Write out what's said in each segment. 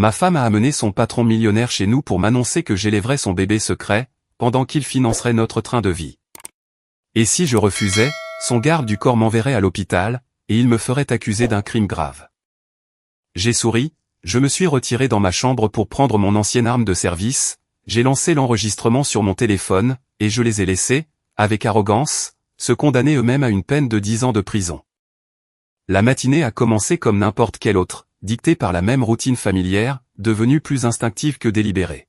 Ma femme a amené son patron millionnaire chez nous pour m'annoncer que j'élèverais son bébé secret, pendant qu'il financerait notre train de vie. Et si je refusais, son garde du corps m'enverrait à l'hôpital, et il me ferait accuser d'un crime grave. J'ai souri, je me suis retiré dans ma chambre pour prendre mon ancienne arme de service, j'ai lancé l'enregistrement sur mon téléphone, et je les ai laissés, avec arrogance, se condamner eux-mêmes à une peine de 10 ans de prison. La matinée a commencé comme n'importe quelle autre, dictée par la même routine familière, devenue plus instinctive que délibérée.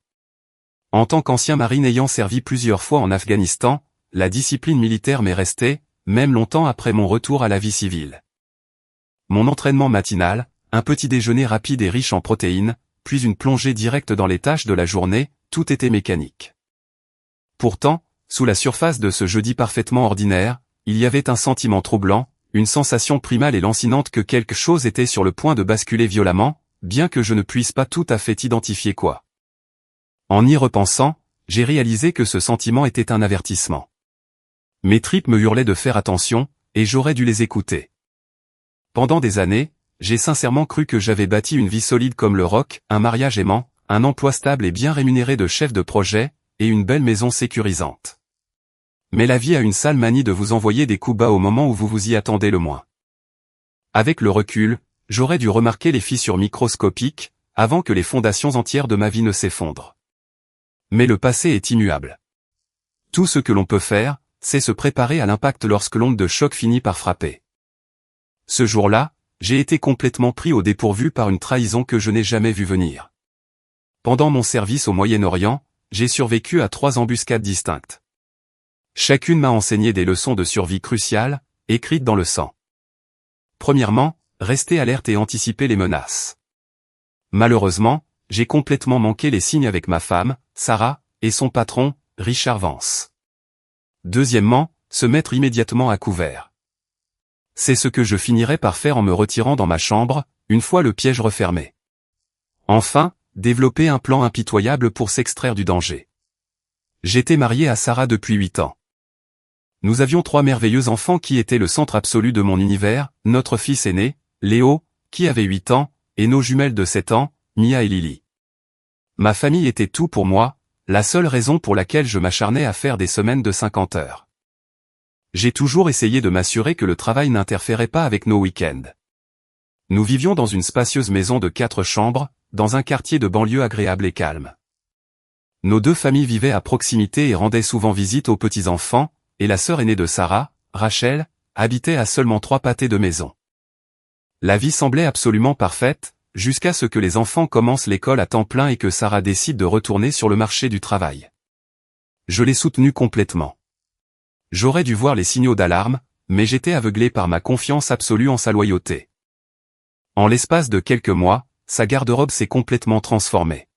En tant qu'ancien marine ayant servi plusieurs fois en Afghanistan, la discipline militaire m'est restée, même longtemps après mon retour à la vie civile. Mon entraînement matinal, un petit déjeuner rapide et riche en protéines, puis une plongée directe dans les tâches de la journée, tout était mécanique. Pourtant, sous la surface de ce jeudi parfaitement ordinaire, il y avait un sentiment troublant, une sensation primale et lancinante que quelque chose était sur le point de basculer violemment, bien que je ne puisse pas tout à fait identifier quoi. En y repensant, j'ai réalisé que ce sentiment était un avertissement. Mes tripes me hurlaient de faire attention, et j'aurais dû les écouter. Pendant des années, j'ai sincèrement cru que j'avais bâti une vie solide comme le roc, un mariage aimant, un emploi stable et bien rémunéré de chef de projet, et une belle maison sécurisante. Mais la vie a une sale manie de vous envoyer des coups bas au moment où vous vous y attendez le moins. Avec le recul, j'aurais dû remarquer les fissures microscopiques, avant que les fondations entières de ma vie ne s'effondrent. Mais le passé est immuable. Tout ce que l'on peut faire, c'est se préparer à l'impact lorsque l'onde de choc finit par frapper. Ce jour-là, j'ai été complètement pris au dépourvu par une trahison que je n'ai jamais vue venir. Pendant mon service au Moyen-Orient, j'ai survécu à 3 embuscades distinctes. Chacune m'a enseigné des leçons de survie cruciales, écrites dans le sang. Premièrement, rester alerte et anticiper les menaces. Malheureusement, j'ai complètement manqué les signes avec ma femme, Sarah, et son patron, Richard Vance. Deuxièmement, se mettre immédiatement à couvert. C'est ce que je finirai par faire en me retirant dans ma chambre, une fois le piège refermé. Enfin, développer un plan impitoyable pour s'extraire du danger. J'étais marié à Sarah depuis 8 ans. Nous avions 3 merveilleux enfants qui étaient le centre absolu de mon univers, notre fils aîné, Léo, qui avait 8 ans, et nos jumelles de 7 ans, Mia et Lily. Ma famille était tout pour moi, la seule raison pour laquelle je m'acharnais à faire des semaines de 50 heures. J'ai toujours essayé de m'assurer que le travail n'interférait pas avec nos week-ends. Nous vivions dans une spacieuse maison de 4 chambres, dans un quartier de banlieue agréable et calme. Nos 2 familles vivaient à proximité et rendaient souvent visite aux petits-enfants, et la sœur aînée de Sarah, Rachel, habitait à seulement 3 pâtés de maison. La vie semblait absolument parfaite, jusqu'à ce que les enfants commencent l'école à temps plein et que Sarah décide de retourner sur le marché du travail. Je l'ai soutenue complètement. J'aurais dû voir les signaux d'alarme, mais j'étais aveuglé par ma confiance absolue en sa loyauté. En l'espace de quelques mois, sa garde-robe s'est complètement transformée.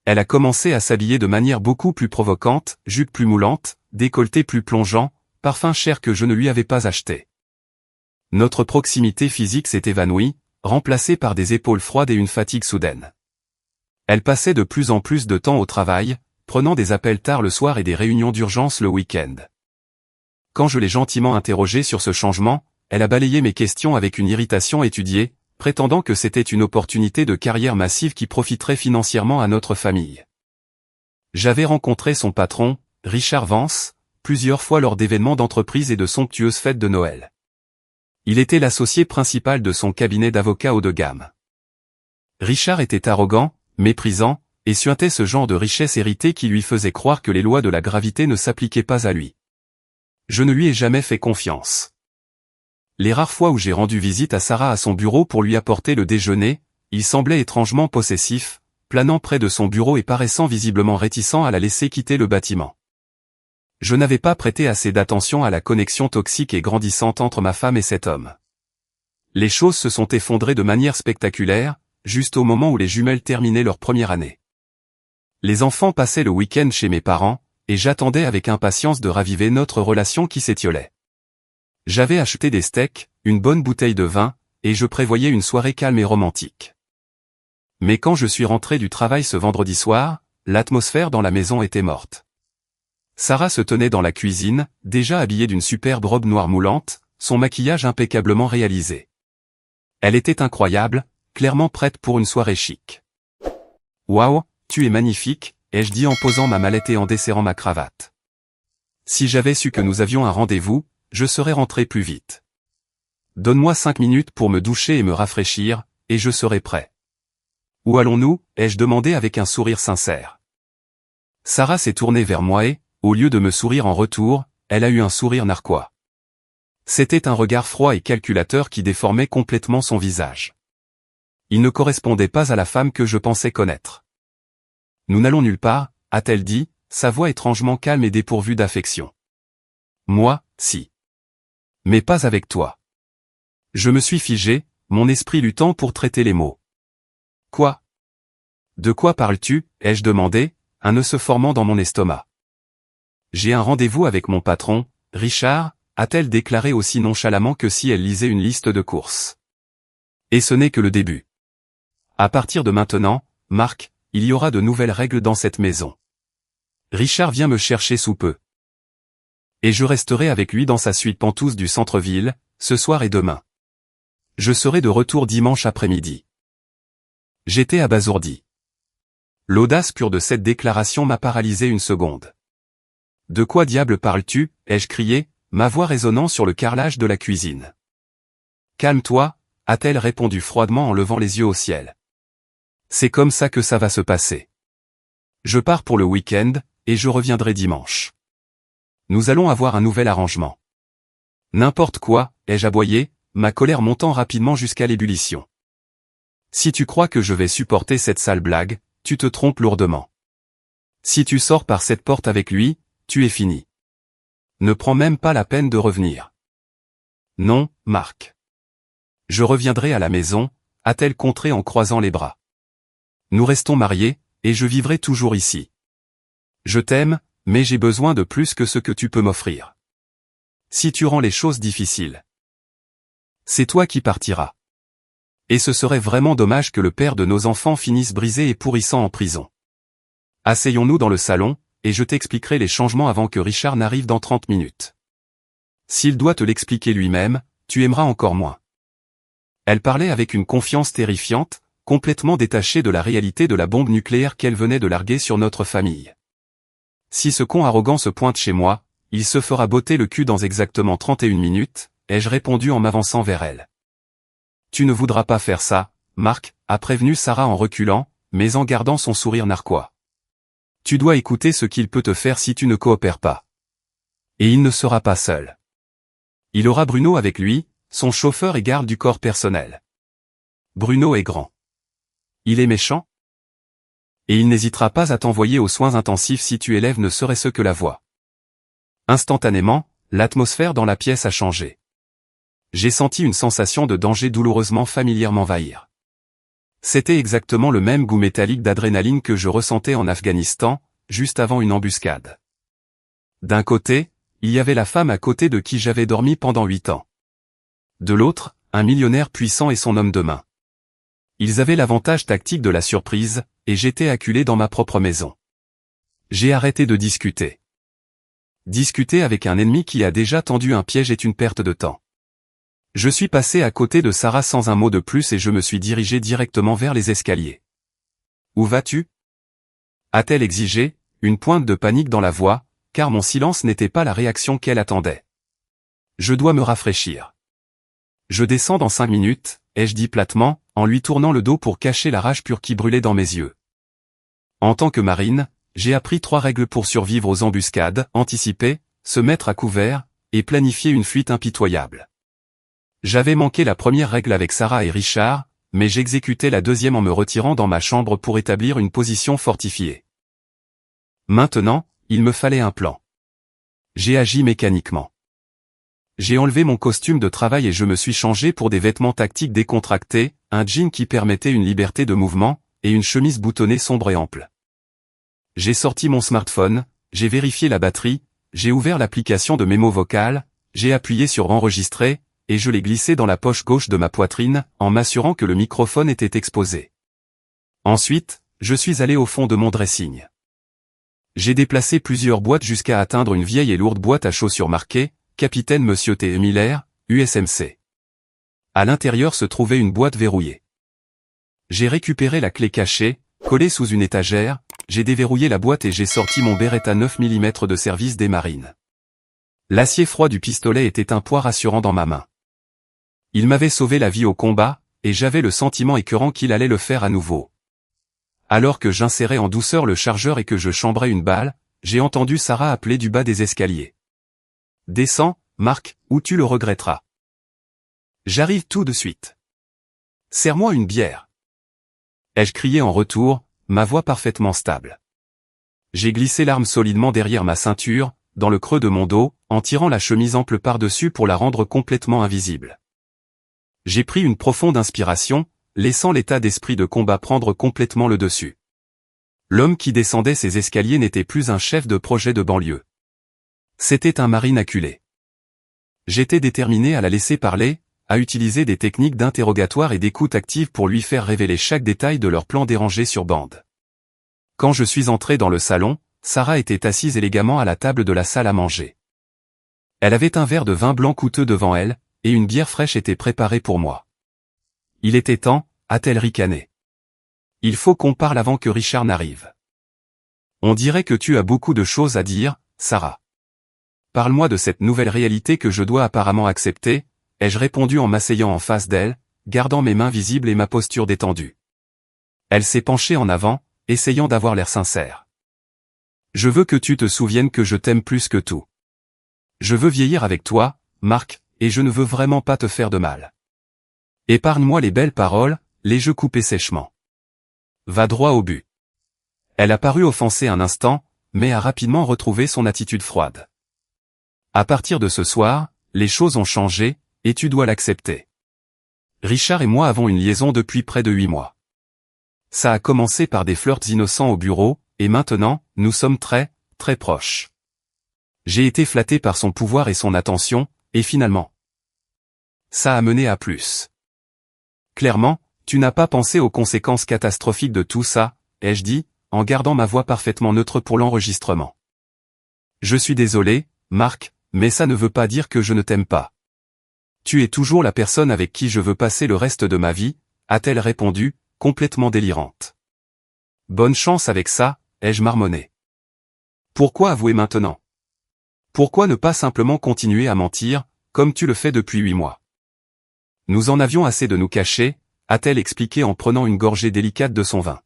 Elle a commencé à s'habiller de manière beaucoup plus provocante, jupe plus moulante, décolleté plus plongeant, parfum cher que je ne lui avais pas acheté. Notre proximité physique s'est évanouie, remplacée par des épaules froides et une fatigue soudaine. Elle passait de plus en plus de temps au travail, prenant des appels tard le soir et des réunions d'urgence le week-end. Quand je l'ai gentiment interrogée sur ce changement, elle a balayé mes questions avec une irritation étudiée, prétendant que c'était une opportunité de carrière massive qui profiterait financièrement à notre famille. J'avais rencontré son patron, Richard Vance, plusieurs fois lors d'événements d'entreprise et de somptueuses fêtes de Noël. Il était l'associé principal de son cabinet d'avocats haut de gamme. Richard était arrogant, méprisant, et suintait ce genre de richesse héritée qui lui faisait croire que les lois de la gravité ne s'appliquaient pas à lui. Je ne lui ai jamais fait confiance. Les rares fois où j'ai rendu visite à Sarah à son bureau pour lui apporter le déjeuner, il semblait étrangement possessif, planant près de son bureau et paraissant visiblement réticent à la laisser quitter le bâtiment. Je n'avais pas prêté assez d'attention à la connexion toxique et grandissante entre ma femme et cet homme. Les choses se sont effondrées de manière spectaculaire, juste au moment où les jumelles terminaient leur première année. Les enfants passaient le week-end chez mes parents, et j'attendais avec impatience de raviver notre relation qui s'étiolait. J'avais acheté des steaks, une bonne bouteille de vin, et je prévoyais une soirée calme et romantique. Mais quand je suis rentré du travail ce vendredi soir, l'atmosphère dans la maison était morte. Sarah se tenait dans la cuisine, déjà habillée d'une superbe robe noire moulante, son maquillage impeccablement réalisé. Elle était incroyable, clairement prête pour une soirée chic. Waouh, tu es magnifique, ai-je dit en posant ma mallette et en desserrant ma cravate. Si j'avais su que nous avions un rendez-vous, je serais rentré plus vite. Donne-moi 5 minutes pour me doucher et me rafraîchir, et je serai prêt. Où allons-nous, ai-je demandé avec un sourire sincère. Sarah s'est tournée vers moi et, au lieu de me sourire en retour, elle a eu un sourire narquois. C'était un regard froid et calculateur qui déformait complètement son visage. Il ne correspondait pas à la femme que je pensais connaître. Nous n'allons nulle part, a-t-elle dit, sa voix étrangement calme et dépourvue d'affection. Moi, si. Mais pas avec toi. Je me suis figé, mon esprit luttant pour traiter les mots. Quoi? De quoi parles-tu, ai-je demandé, un nœud se formant dans mon estomac. J'ai un rendez-vous avec mon patron, Richard, a-t-elle déclaré aussi nonchalamment que si elle lisait une liste de courses. Et ce n'est que le début. À partir de maintenant, Marc, il y aura de nouvelles règles dans cette maison. Richard vient me chercher sous peu. Et je resterai avec lui dans sa suite pentouse du centre-ville, ce soir et demain. Je serai de retour dimanche après-midi. J'étais abasourdi. L'audace pure de cette déclaration m'a paralysé une seconde. De quoi diable parles-tu, ai-je crié, ma voix résonnant sur le carrelage de la cuisine. Calme-toi, a-t-elle répondu froidement en levant les yeux au ciel. C'est comme ça que ça va se passer. Je pars pour le week-end, et je reviendrai dimanche. Nous allons avoir un nouvel arrangement. N'importe quoi, ai-je aboyé, ma colère montant rapidement jusqu'à l'ébullition. Si tu crois que je vais supporter cette sale blague, tu te trompes lourdement. Si tu sors par cette porte avec lui, tu es fini. Ne prends même pas la peine de revenir. Non, Marc. Je reviendrai à la maison, a-t-elle contré en croisant les bras. Nous restons mariés, et je vivrai toujours ici. Je t'aime, mais j'ai besoin de plus que ce que tu peux m'offrir. Si tu rends les choses difficiles, c'est toi qui partiras. Et ce serait vraiment dommage que le père de nos enfants finisse brisé et pourrissant en prison. Asseyons-nous dans le salon, et je t'expliquerai les changements avant que Richard n'arrive dans 30 minutes. S'il doit te l'expliquer lui-même, tu aimeras encore moins. Elle parlait avec une confiance terrifiante, complètement détachée de la réalité de la bombe nucléaire qu'elle venait de larguer sur notre famille. Si ce con arrogant se pointe chez moi, il se fera botter le cul dans exactement 31 minutes, ai-je répondu en m'avançant vers elle. Tu ne voudras pas faire ça, Marc, a prévenu Sarah en reculant, mais en gardant son sourire narquois. Tu dois écouter ce qu'il peut te faire si tu ne coopères pas. Et il ne sera pas seul. Il aura Bruno avec lui, son chauffeur et garde du corps personnel. Bruno est grand. Il est méchant? Et il n'hésitera pas à t'envoyer aux soins intensifs si tu élèves ne serait-ce que la voix. Instantanément, l'atmosphère dans la pièce a changé. J'ai senti une sensation de danger douloureusement familière m'envahir. C'était exactement le même goût métallique d'adrénaline que je ressentais en Afghanistan, juste avant une embuscade. D'un côté, il y avait la femme à côté de qui j'avais dormi pendant 8 ans. De l'autre, un millionnaire puissant et son homme de main. Ils avaient l'avantage tactique de la surprise, et j'étais acculé dans ma propre maison. J'ai arrêté de discuter. Discuter avec un ennemi qui a déjà tendu un piège est une perte de temps. Je suis passé à côté de Sarah sans un mot de plus et je me suis dirigé directement vers les escaliers. Où vas-tu? A-t-elle exigé, une pointe de panique dans la voix, car mon silence n'était pas la réaction qu'elle attendait. Je dois me rafraîchir. Je descends dans 5 minutes, ai-je dit platement, en lui tournant le dos pour cacher la rage pure qui brûlait dans mes yeux. En tant que marine, j'ai appris 3 règles pour survivre aux embuscades, anticiper, se mettre à couvert, et planifier une fuite impitoyable. J'avais manqué la première règle avec Sarah et Richard, mais j'exécutais la deuxième en me retirant dans ma chambre pour établir une position fortifiée. Maintenant, il me fallait un plan. J'ai agi mécaniquement. J'ai enlevé mon costume de travail et je me suis changé pour des vêtements tactiques décontractés, un jean qui permettait une liberté de mouvement, et une chemise boutonnée sombre et ample. J'ai sorti mon smartphone, j'ai vérifié la batterie, j'ai ouvert l'application de mémo vocal, j'ai appuyé sur enregistrer, et je l'ai glissé dans la poche gauche de ma poitrine, en m'assurant que le microphone était exposé. Ensuite, je suis allé au fond de mon dressing. J'ai déplacé plusieurs boîtes jusqu'à atteindre une vieille et lourde boîte à chaussures marquée, Capitaine Monsieur T. Miller, USMC. À l'intérieur se trouvait une boîte verrouillée. J'ai récupéré la clé cachée, Collé sous une étagère, j'ai déverrouillé la boîte et j'ai sorti mon Beretta 9 mm de service des marines. L'acier froid du pistolet était un poids rassurant dans ma main. Il m'avait sauvé la vie au combat, et j'avais le sentiment écœurant qu'il allait le faire à nouveau. Alors que j'insérais en douceur le chargeur et que je chambrais une balle, j'ai entendu Sarah appeler du bas des escaliers. « Descends, Marc, ou tu le regretteras. »« J'arrive tout de suite. »« Serre-moi une bière. » ai-je crié en retour, ma voix parfaitement stable. J'ai glissé l'arme solidement derrière ma ceinture, dans le creux de mon dos, en tirant la chemise ample par-dessus pour la rendre complètement invisible. J'ai pris une profonde inspiration, laissant l'état d'esprit de combat prendre complètement le dessus. L'homme qui descendait ces escaliers n'était plus un chef de projet de banlieue. C'était un marine acculé. J'étais déterminé à la laisser parler, à utiliser des techniques d'interrogatoire et d'écoute active pour lui faire révéler chaque détail de leur plan dérangé sur bande. Quand je suis entré dans le salon, Sarah était assise élégamment à la table de la salle à manger. Elle avait un verre de vin blanc coûteux devant elle, et une bière fraîche était préparée pour moi. « Il était temps », a-t-elle ricané. « Il faut qu'on parle avant que Richard n'arrive. »« On dirait que tu as beaucoup de choses à dire, Sarah. »« Parle-moi de cette nouvelle réalité que je dois apparemment accepter », ai-je répondu en m'asseyant en face d'elle, gardant mes mains visibles et ma posture détendue. Elle s'est penchée en avant, essayant d'avoir l'air sincère. « Je veux que tu te souviennes que je t'aime plus que tout. Je veux vieillir avec toi, Marc, et je ne veux vraiment pas te faire de mal. Épargne-moi les belles paroles, les jeux coupés sèchement. Va droit au but. » Elle a paru offensée un instant, mais a rapidement retrouvé son attitude froide. « À partir de ce soir, les choses ont changé, et tu dois l'accepter. Richard et moi avons une liaison depuis près de 8 mois. Ça a commencé par des flirts innocents au bureau, et maintenant, nous sommes très, très proches. J'ai été flatté par son pouvoir et son attention, et finalement, ça a mené à plus. Clairement, tu n'as pas pensé aux conséquences catastrophiques de tout ça, ai-je dit, en gardant ma voix parfaitement neutre pour l'enregistrement. Je suis désolé, Marc, mais ça ne veut pas dire que je ne t'aime pas. Tu es toujours la personne avec qui je veux passer le reste de ma vie, a-t-elle répondu, complètement délirante. Bonne chance avec ça, ai-je marmonné. Pourquoi avouer maintenant? Pourquoi ne pas simplement continuer à mentir, comme tu le fais depuis 8 mois? Nous en avions assez de nous cacher, a-t-elle expliqué en prenant une gorgée délicate de son vin.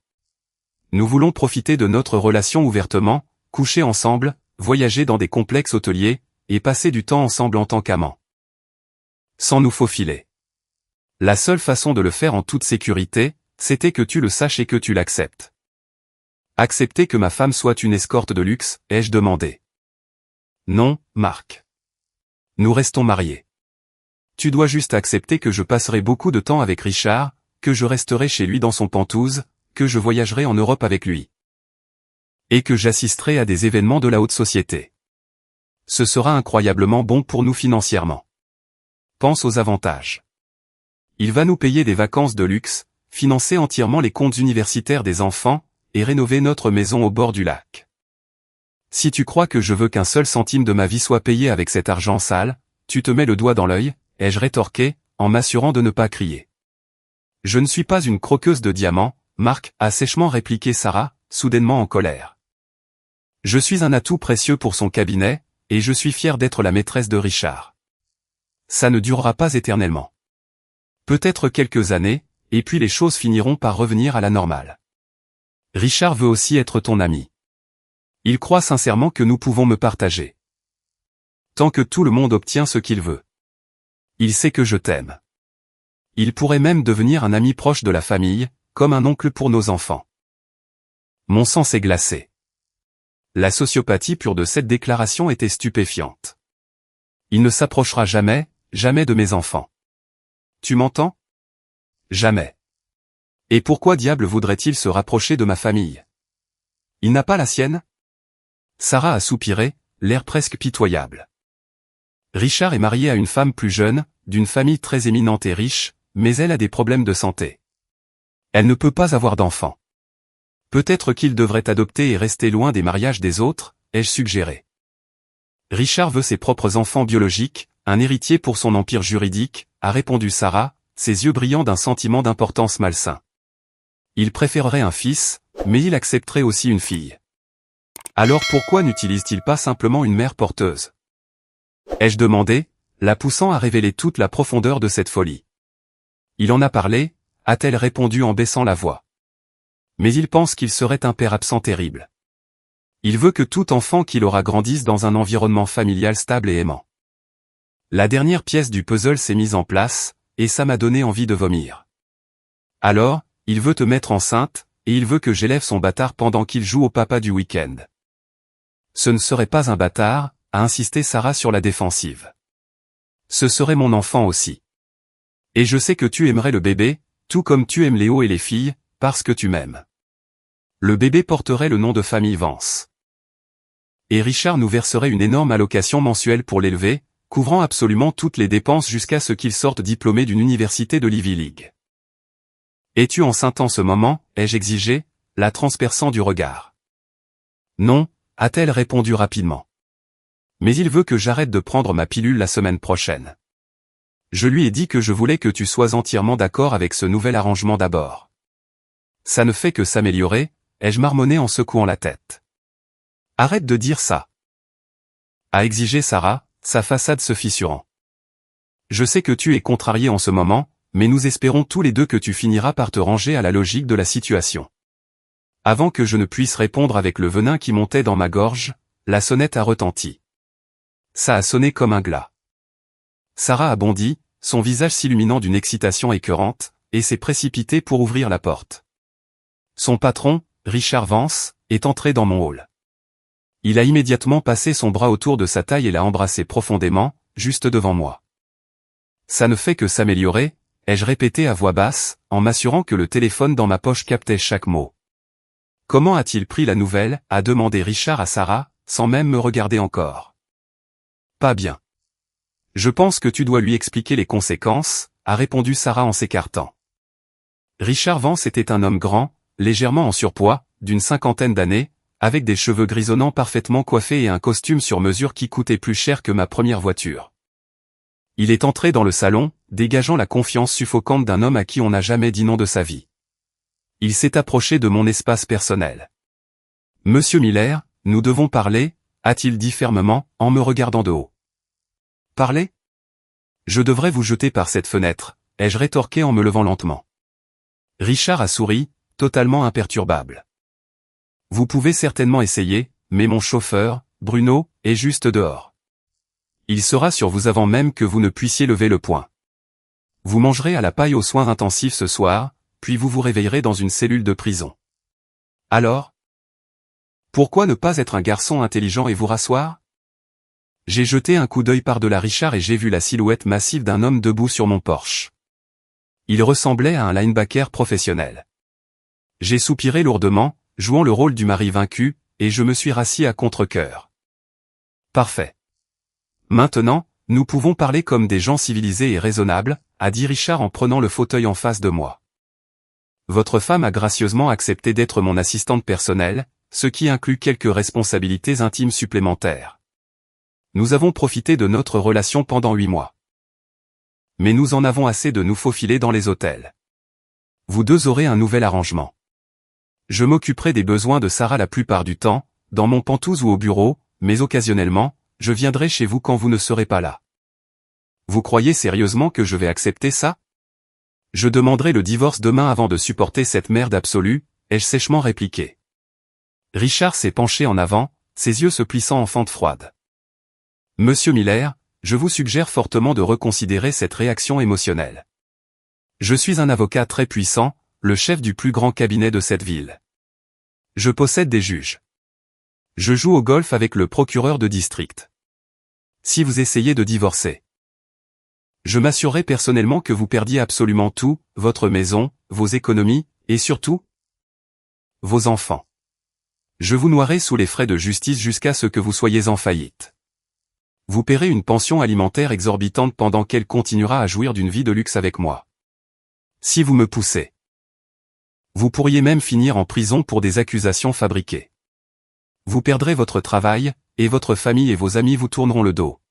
Nous voulons profiter de notre relation ouvertement, coucher ensemble, voyager dans des complexes hôteliers, et passer du temps ensemble en tant qu'amants. Sans nous faufiler. La seule façon de le faire en toute sécurité, c'était que tu le saches et que tu l'acceptes. Accepter que ma femme soit une escorte de luxe, ai-je demandé. Non, Marc. Nous restons mariés. Tu dois juste accepter que je passerai beaucoup de temps avec Richard, que je resterai chez lui dans son Penthouse, que je voyagerai en Europe avec lui. Et que j'assisterai à des événements de la haute société. Ce sera incroyablement bon pour nous financièrement. Pense aux avantages. Il va nous payer des vacances de luxe, financer entièrement les comptes universitaires des enfants, et rénover notre maison au bord du lac. Si tu crois que je veux qu'un seul centime de ma vie soit payé avec cet argent sale, tu te mets le doigt dans l'œil, ai-je rétorqué, en m'assurant de ne pas crier. Je ne suis pas une croqueuse de diamants, Marc, a sèchement répliqué Sarah, soudainement en colère. Je suis un atout précieux pour son cabinet, et je suis fier d'être la maîtresse de Richard. Ça ne durera pas éternellement. Peut-être quelques années, et puis les choses finiront par revenir à la normale. Richard veut aussi être ton ami. Il croit sincèrement que nous pouvons me partager. Tant que tout le monde obtient ce qu'il veut. Il sait que je t'aime. Il pourrait même devenir un ami proche de la famille, comme un oncle pour nos enfants. Mon sang s'est glacé. La sociopathie pure de cette déclaration était stupéfiante. Il ne s'approchera jamais, jamais de mes enfants. Tu m'entends? Jamais. Et pourquoi diable voudrait-il se rapprocher de ma famille? Il n'a pas la sienne? Sarah a soupiré, l'air presque pitoyable. Richard est marié à une femme plus jeune, d'une famille très éminente et riche, mais elle a des problèmes de santé. Elle ne peut pas avoir d'enfants. Peut-être qu'il devrait adopter et rester loin des mariages des autres, ai-je suggéré. Richard veut ses propres enfants biologiques, un héritier pour son empire juridique, a répondu Sarah, ses yeux brillant d'un sentiment d'importance malsain. Il préférerait un fils, Mais il accepterait aussi une fille. Alors pourquoi n'utilise-t-il pas simplement une mère porteuse? Ai-je demandé, la poussant à révéler toute la profondeur de cette folie. Il en a parlé, a-t-elle répondu en baissant la voix. Mais il pense qu'il serait un père absent terrible. Il veut que tout enfant qu'il aura grandisse dans un environnement familial stable et aimant. La dernière pièce du puzzle s'est mise en place, et ça m'a donné envie de vomir. Alors, il veut te mettre enceinte, et il veut que j'élève son bâtard pendant qu'il joue au papa du week-end. Ce ne serait pas un bâtard, a insisté Sarah sur la défensive. Ce serait mon enfant aussi. Et je sais que tu aimerais le bébé, tout comme tu aimes Léo et les filles, parce que tu m'aimes. Le bébé porterait le nom de famille Vance. Et Richard nous verserait une énorme allocation mensuelle pour l'élever, couvrant absolument toutes les dépenses jusqu'à ce qu'il sorte diplômé d'une université de l'Ivy League. Es-tu enceinte en ce moment, ai-je exigé, la transperçant du regard. Non, a-t-elle répondu rapidement. Mais il veut que j'arrête de prendre ma pilule la semaine prochaine. Je lui ai dit que je voulais que tu sois entièrement d'accord avec ce nouvel arrangement d'abord. Ça ne fait que s'améliorer, ai-je marmonné en secouant la tête. Arrête de dire ça. A exigé Sarah, sa façade se fissurant. Je sais que tu es contrarié en ce moment, mais nous espérons tous les deux que tu finiras par te ranger à la logique de la situation. Avant que je ne puisse répondre avec le venin qui montait dans ma gorge, la sonnette a retenti. Ça a sonné comme un glas. Sarah a bondi, son visage s'illuminant d'une excitation écœurante, et s'est précipitée pour ouvrir la porte. Son patron, Richard Vance, est entré dans mon hall. Il a immédiatement passé son bras autour de sa taille et l'a embrassé profondément, juste devant moi. Ça ne fait que s'améliorer, ai-je répété à voix basse, en m'assurant que le téléphone dans ma poche captait chaque mot. Comment a-t-il pris la nouvelle, a demandé Richard à Sarah, sans même me regarder encore. Pas bien. Je pense que tu dois lui expliquer les conséquences, a répondu Sarah en s'écartant. Richard Vance était un homme grand, légèrement en surpoids, d'une 50aine d'années, avec des cheveux grisonnants parfaitement coiffés et un costume sur mesure qui coûtait plus cher que ma première voiture. Il est entré dans le salon, dégageant la confiance suffocante d'un homme à qui on n'a jamais dit non de sa vie. Il s'est approché de mon espace personnel. « Monsieur Miller, nous devons parler », a-t-il dit fermement, en me regardant de haut. « Parler ? Je devrais vous jeter par cette fenêtre, ai-je rétorqué en me levant lentement. Richard a souri, totalement imperturbable. Vous pouvez certainement essayer, mais mon chauffeur, Bruno, est juste dehors. Il sera sur vous avant même que vous ne puissiez lever le poing. Vous mangerez à la paille aux soins intensifs ce soir, puis vous vous réveillerez dans une cellule de prison. Alors ? Pourquoi ne pas être un garçon intelligent et vous rasseoir ? J'ai jeté un coup d'œil par-delà Richard et j'ai vu la silhouette massive d'un homme debout sur mon porche. Il ressemblait à un linebacker professionnel. J'ai soupiré lourdement, jouant le rôle du mari vaincu, et je me suis rassis à contre-cœur. Parfait. Maintenant, nous pouvons parler comme des gens civilisés et raisonnables, a dit Richard en prenant le fauteuil en face de moi. Votre femme a gracieusement accepté d'être mon assistante personnelle, ce qui inclut quelques responsabilités intimes supplémentaires. Nous avons profité de notre relation pendant 8 mois. Mais nous en avons assez de nous faufiler dans les hôtels. Vous deux aurez un nouvel arrangement. Je m'occuperai des besoins de Sarah la plupart du temps, dans mon pantouse ou au bureau, mais occasionnellement, je viendrai chez vous quand vous ne serez pas là. Vous croyez sérieusement que je vais accepter ça ? Je demanderai le divorce demain avant de supporter cette merde absolue, ai-je sèchement répliqué. Richard s'est penché en avant, ses yeux se plissant en fente froide. Monsieur Miller, je vous suggère fortement de reconsidérer cette réaction émotionnelle. Je suis un avocat très puissant, le chef du plus grand cabinet de cette ville. Je possède des juges. Je joue au golf avec le procureur de district. Si vous essayez de divorcer, je m'assurerai personnellement que vous perdiez absolument tout, votre maison, vos économies, et surtout, vos enfants. Je vous noierai sous les frais de justice jusqu'à ce que vous soyez en faillite. Vous paierez une pension alimentaire exorbitante pendant qu'elle continuera à jouir d'une vie de luxe avec moi. Si vous me poussez, vous pourriez même finir en prison pour des accusations fabriquées. Vous perdrez votre travail, et votre famille et vos amis vous tourneront le dos.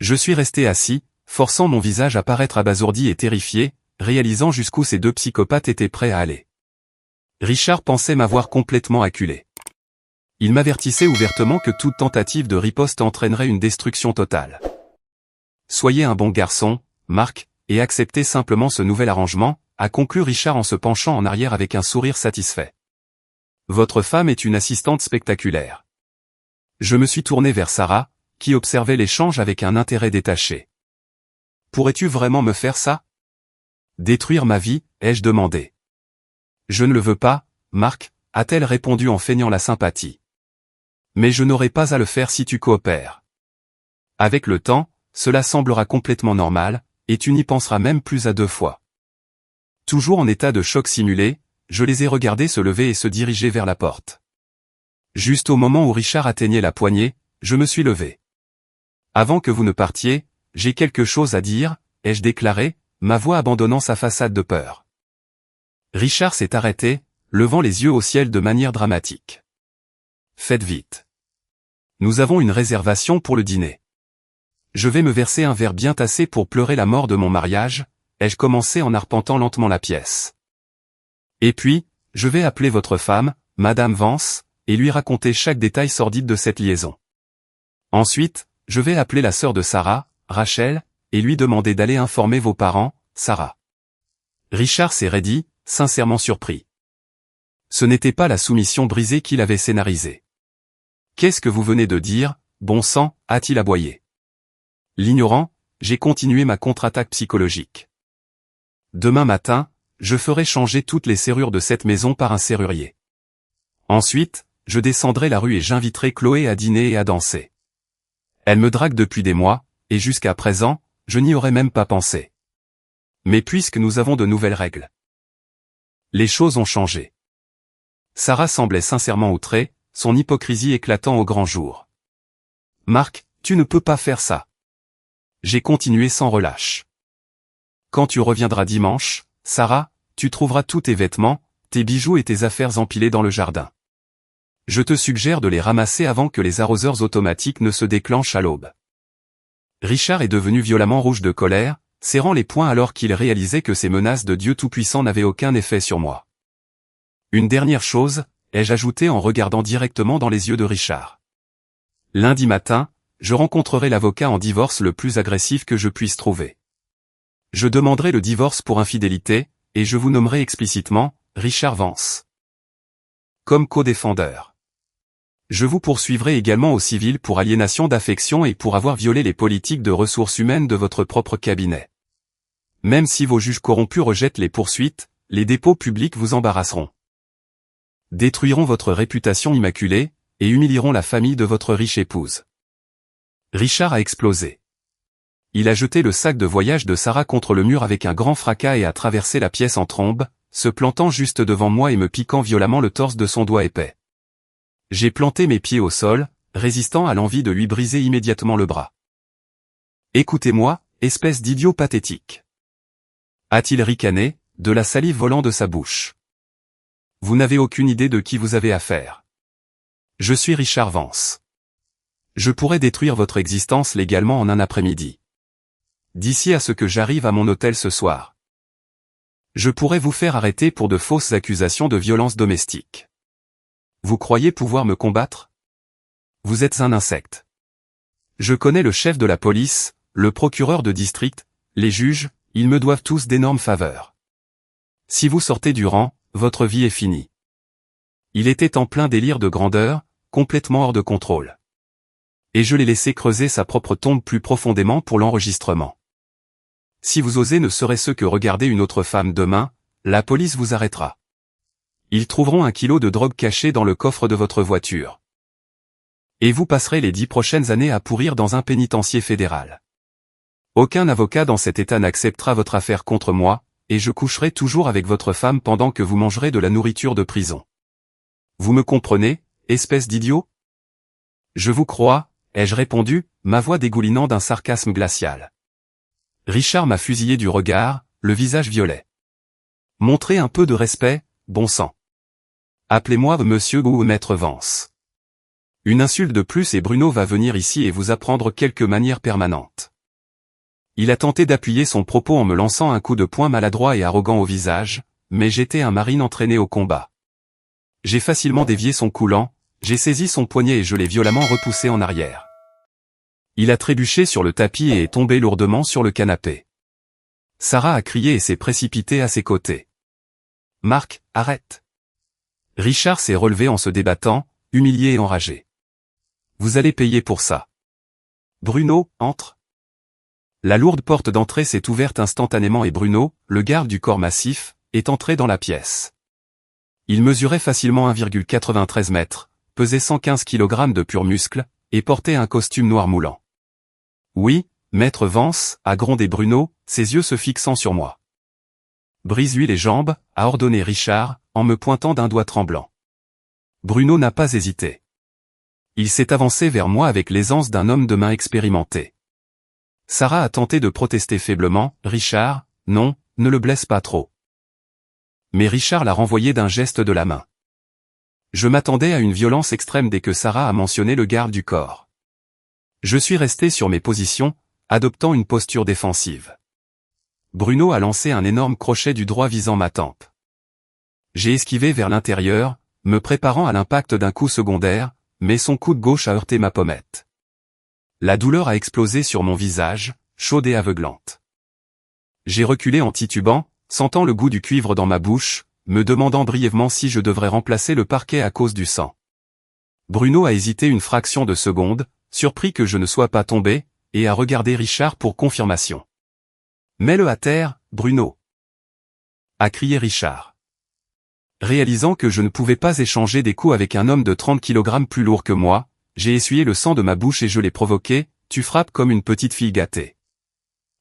Je suis resté assis, forçant mon visage à paraître abasourdi et terrifié, réalisant jusqu'où ces deux psychopathes étaient prêts à aller. Richard pensait m'avoir complètement acculé. Il m'avertissait ouvertement que toute tentative de riposte entraînerait une destruction totale. Soyez un bon garçon, Mark, et acceptez simplement ce nouvel arrangement, a conclu Richard en se penchant en arrière avec un sourire satisfait. Votre femme est une assistante spectaculaire. Je me suis tourné vers Sarah, qui observait l'échange avec un intérêt détaché. Pourrais-tu vraiment me faire ça? Détruire ma vie, ai-je demandé. Je ne le veux pas, Mark, a-t-elle répondu en feignant la sympathie. Mais je n'aurai pas à le faire si tu coopères. Avec le temps, cela semblera complètement normal, et tu n'y penseras même plus à deux fois. Toujours en état de choc simulé, je les ai regardés se lever et se diriger vers la porte. Juste au moment où Richard atteignait la poignée, je me suis levé. Avant que vous ne partiez, j'ai quelque chose à dire, ai-je déclaré, ma voix abandonnant sa façade de peur. Richard s'est arrêté, levant les yeux au ciel de manière dramatique. Faites vite. Nous avons une réservation pour le dîner. Je vais me verser un verre bien tassé pour pleurer la mort de mon mariage, ai-je commencé en arpentant lentement la pièce. Et puis, je vais appeler votre femme, Madame Vance, et lui raconter chaque détail sordide de cette liaison. Ensuite, je vais appeler la sœur de Sarah, Rachel, et lui demander d'aller informer vos parents, Sarah. Richard s'est raidi, sincèrement surpris. Ce n'était pas la soumission brisée qu'il avait scénarisée. Qu'est-ce que vous venez de dire, bon sang, a-t-il aboyé. L'ignorant, j'ai continué ma contre-attaque psychologique. Demain matin, je ferai changer toutes les serrures de cette maison par un serrurier. Ensuite, je descendrai la rue et j'inviterai Chloé à dîner et à danser. Elle me drague depuis des mois, et jusqu'à présent, je n'y aurais même pas pensé. Mais puisque nous avons de nouvelles règles. Les choses ont changé. Sarah semblait sincèrement outrée, son hypocrisie éclatant au grand jour. Mark, tu ne peux pas faire ça. J'ai continué sans relâche. Quand tu reviendras dimanche, Sarah, tu trouveras tous tes vêtements, tes bijoux et tes affaires empilés dans le jardin. Je te suggère de les ramasser avant que les arroseurs automatiques ne se déclenchent à l'aube. Richard est devenu violemment rouge de colère, serrant les poings alors qu'il réalisait que ces menaces de Dieu Tout-Puissant n'avaient aucun effet sur moi. Une dernière chose, ai-je ajouté en regardant directement dans les yeux de Richard. Lundi matin, je rencontrerai l'avocat en divorce le plus agressif que je puisse trouver. Je demanderai le divorce pour infidélité, et je vous nommerai explicitement, Richard Vance. Comme co-défendeur. Je vous poursuivrai également au civil pour aliénation d'affection et pour avoir violé les politiques de ressources humaines de votre propre cabinet. Même si vos juges corrompus rejettent les poursuites, les dépôts publics vous embarrasseront. Détruiront votre réputation immaculée, et humilieront la famille de votre riche épouse. Richard a explosé. Il a jeté le sac de voyage de Sarah contre le mur avec un grand fracas et a traversé la pièce en trombe, se plantant juste devant moi et me piquant violemment le torse de son doigt épais. J'ai planté mes pieds au sol, résistant à l'envie de lui briser immédiatement le bras. Écoutez-moi, espèce d'idiot pathétique. A-t-il ricané, de la salive volant de sa bouche. Vous n'avez aucune idée de qui vous avez affaire. Je suis Richard Vance. Je pourrais détruire votre existence légalement en un après-midi. D'ici à ce que j'arrive à mon hôtel ce soir. Je pourrais vous faire arrêter pour de fausses accusations de violence domestique. Vous croyez pouvoir me combattre? Vous êtes un insecte. Je connais le chef de la police, le procureur de district, les juges, ils me doivent tous d'énormes faveurs. Si vous sortez du rang, votre vie est finie. Il était en plein délire de grandeur, complètement hors de contrôle. Et je l'ai laissé creuser sa propre tombe plus profondément pour l'enregistrement. Si vous osez ne serait-ce que regarder une autre femme demain, la police vous arrêtera. Ils trouveront 1 kilo de drogue cachée dans le coffre de votre voiture. Et vous passerez les 10 prochaines années à pourrir dans un pénitencier fédéral. Aucun avocat dans cet état n'acceptera votre affaire contre moi, et je coucherai toujours avec votre femme pendant que vous mangerez de la nourriture de prison. Vous me comprenez, espèce d'idiot? Je vous crois, ai-je répondu, ma voix dégoulinant d'un sarcasme glacial. Richard m'a fusillé du regard, le visage violet. Montrez un peu de respect, bon sang. Appelez-moi monsieur ou maître Vance. Une insulte de plus et Bruno va venir ici et vous apprendre quelques manières permanentes. Il a tenté d'appuyer son propos en me lançant un coup de poing maladroit et arrogant au visage, mais j'étais un marine entraîné au combat. J'ai facilement dévié son coulant, j'ai saisi son poignet et je l'ai violemment repoussé en arrière. Il a trébuché sur le tapis et est tombé lourdement sur le canapé. Sarah a crié et s'est précipitée à ses côtés. « Marc, arrête !» Richard s'est relevé en se débattant, humilié et enragé. « Vous allez payer pour ça. » Bruno, entre. La lourde porte d'entrée s'est ouverte instantanément et Bruno, le garde du corps massif, est entré dans la pièce. Il mesurait facilement 1,93 mètres, pesait 115 kg de pur muscle, et portait un costume noir moulant. « Oui, maître Vance, » a grondé Bruno, ses yeux se fixant sur moi. « Brise-lui les jambes » a ordonné Richard, en me pointant d'un doigt tremblant. Bruno n'a pas hésité. Il s'est avancé vers moi avec l'aisance d'un homme de main expérimenté. Sarah a tenté de protester faiblement, « Richard, non, ne le blesse pas trop. » Mais Richard l'a renvoyé d'un geste de la main. Je m'attendais à une violence extrême dès que Sarah a mentionné le garde du corps. Je suis resté sur mes positions, adoptant une posture défensive. Bruno a lancé un énorme crochet du droit visant ma tempe. J'ai esquivé vers l'intérieur, me préparant à l'impact d'un coup secondaire, mais son coup de gauche a heurté ma pommette. La douleur a explosé sur mon visage, chaude et aveuglante. J'ai reculé en titubant, sentant le goût du cuivre dans ma bouche, me demandant brièvement si je devrais remplacer le parquet à cause du sang. Bruno a hésité une fraction de seconde, surpris que je ne sois pas tombé, et a regardé Richard pour confirmation. « Mets-le à terre, Bruno !» a crié Richard. Réalisant que je ne pouvais pas échanger des coups avec un homme de 30 kg plus lourd que moi, j'ai essuyé le sang de ma bouche et je l'ai provoqué, « Tu frappes comme une petite fille gâtée. »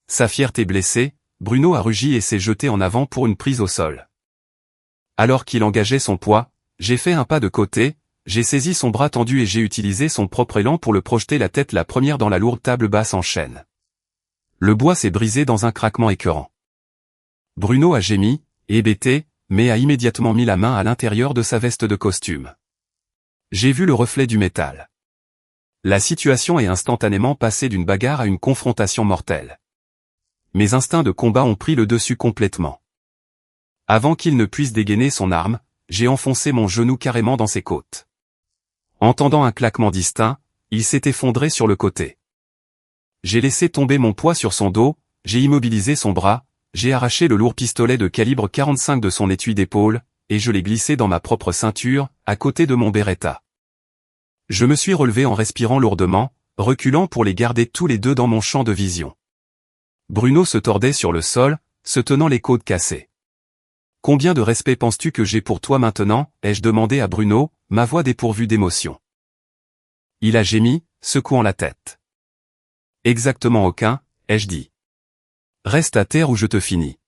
Sa fierté blessée, Bruno a rugi et s'est jeté en avant pour une prise au sol. Alors qu'il engageait son poids, j'ai fait un pas de côté, j'ai saisi son bras tendu et j'ai utilisé son propre élan pour le projeter la tête la première dans la lourde table basse en chêne. Le bois s'est brisé dans un craquement écœurant. Bruno a gémi, hébété, mais a immédiatement mis la main à l'intérieur de sa veste de costume. J'ai vu le reflet du métal. La situation est instantanément passée d'une bagarre à une confrontation mortelle. Mes instincts de combat ont pris le dessus complètement. Avant qu'il ne puisse dégainer son arme, j'ai enfoncé mon genou carrément dans ses côtes. Entendant un claquement distinct, il s'est effondré sur le côté. J'ai laissé tomber mon poids sur son dos, j'ai immobilisé son bras, j'ai arraché le lourd pistolet de calibre 45 de son étui d'épaule, et je l'ai glissé dans ma propre ceinture, à côté de mon Beretta. Je me suis relevé en respirant lourdement, reculant pour les garder tous les deux dans mon champ de vision. Bruno se tordait sur le sol, se tenant les côtes cassées. « Combien de respect penses-tu que j'ai pour toi maintenant ?» ai-je demandé à Bruno, ma voix dépourvue d'émotion. Il a gémi, secouant la tête. « Exactement aucun, ai-je dit. Reste à terre ou je te finis. »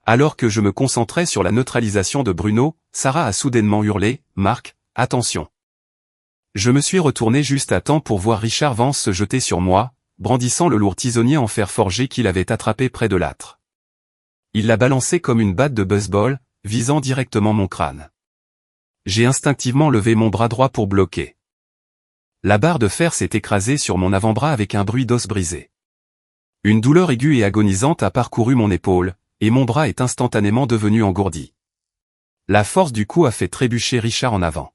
Alors que je me concentrais sur la neutralisation de Bruno, Sarah a soudainement hurlé, « Marc, attention !» Je me suis retourné juste à temps pour voir Richard Vance se jeter sur moi, brandissant le lourd tisonnier en fer forgé qu'il avait attrapé près de l'âtre. Il l'a balancé comme une batte de baseball, visant directement mon crâne. J'ai instinctivement levé mon bras droit pour bloquer. La barre de fer s'est écrasée sur mon avant-bras avec un bruit d'os brisé. Une douleur aiguë et agonisante a parcouru mon épaule, et mon bras est instantanément devenu engourdi. La force du coup a fait trébucher Richard en avant.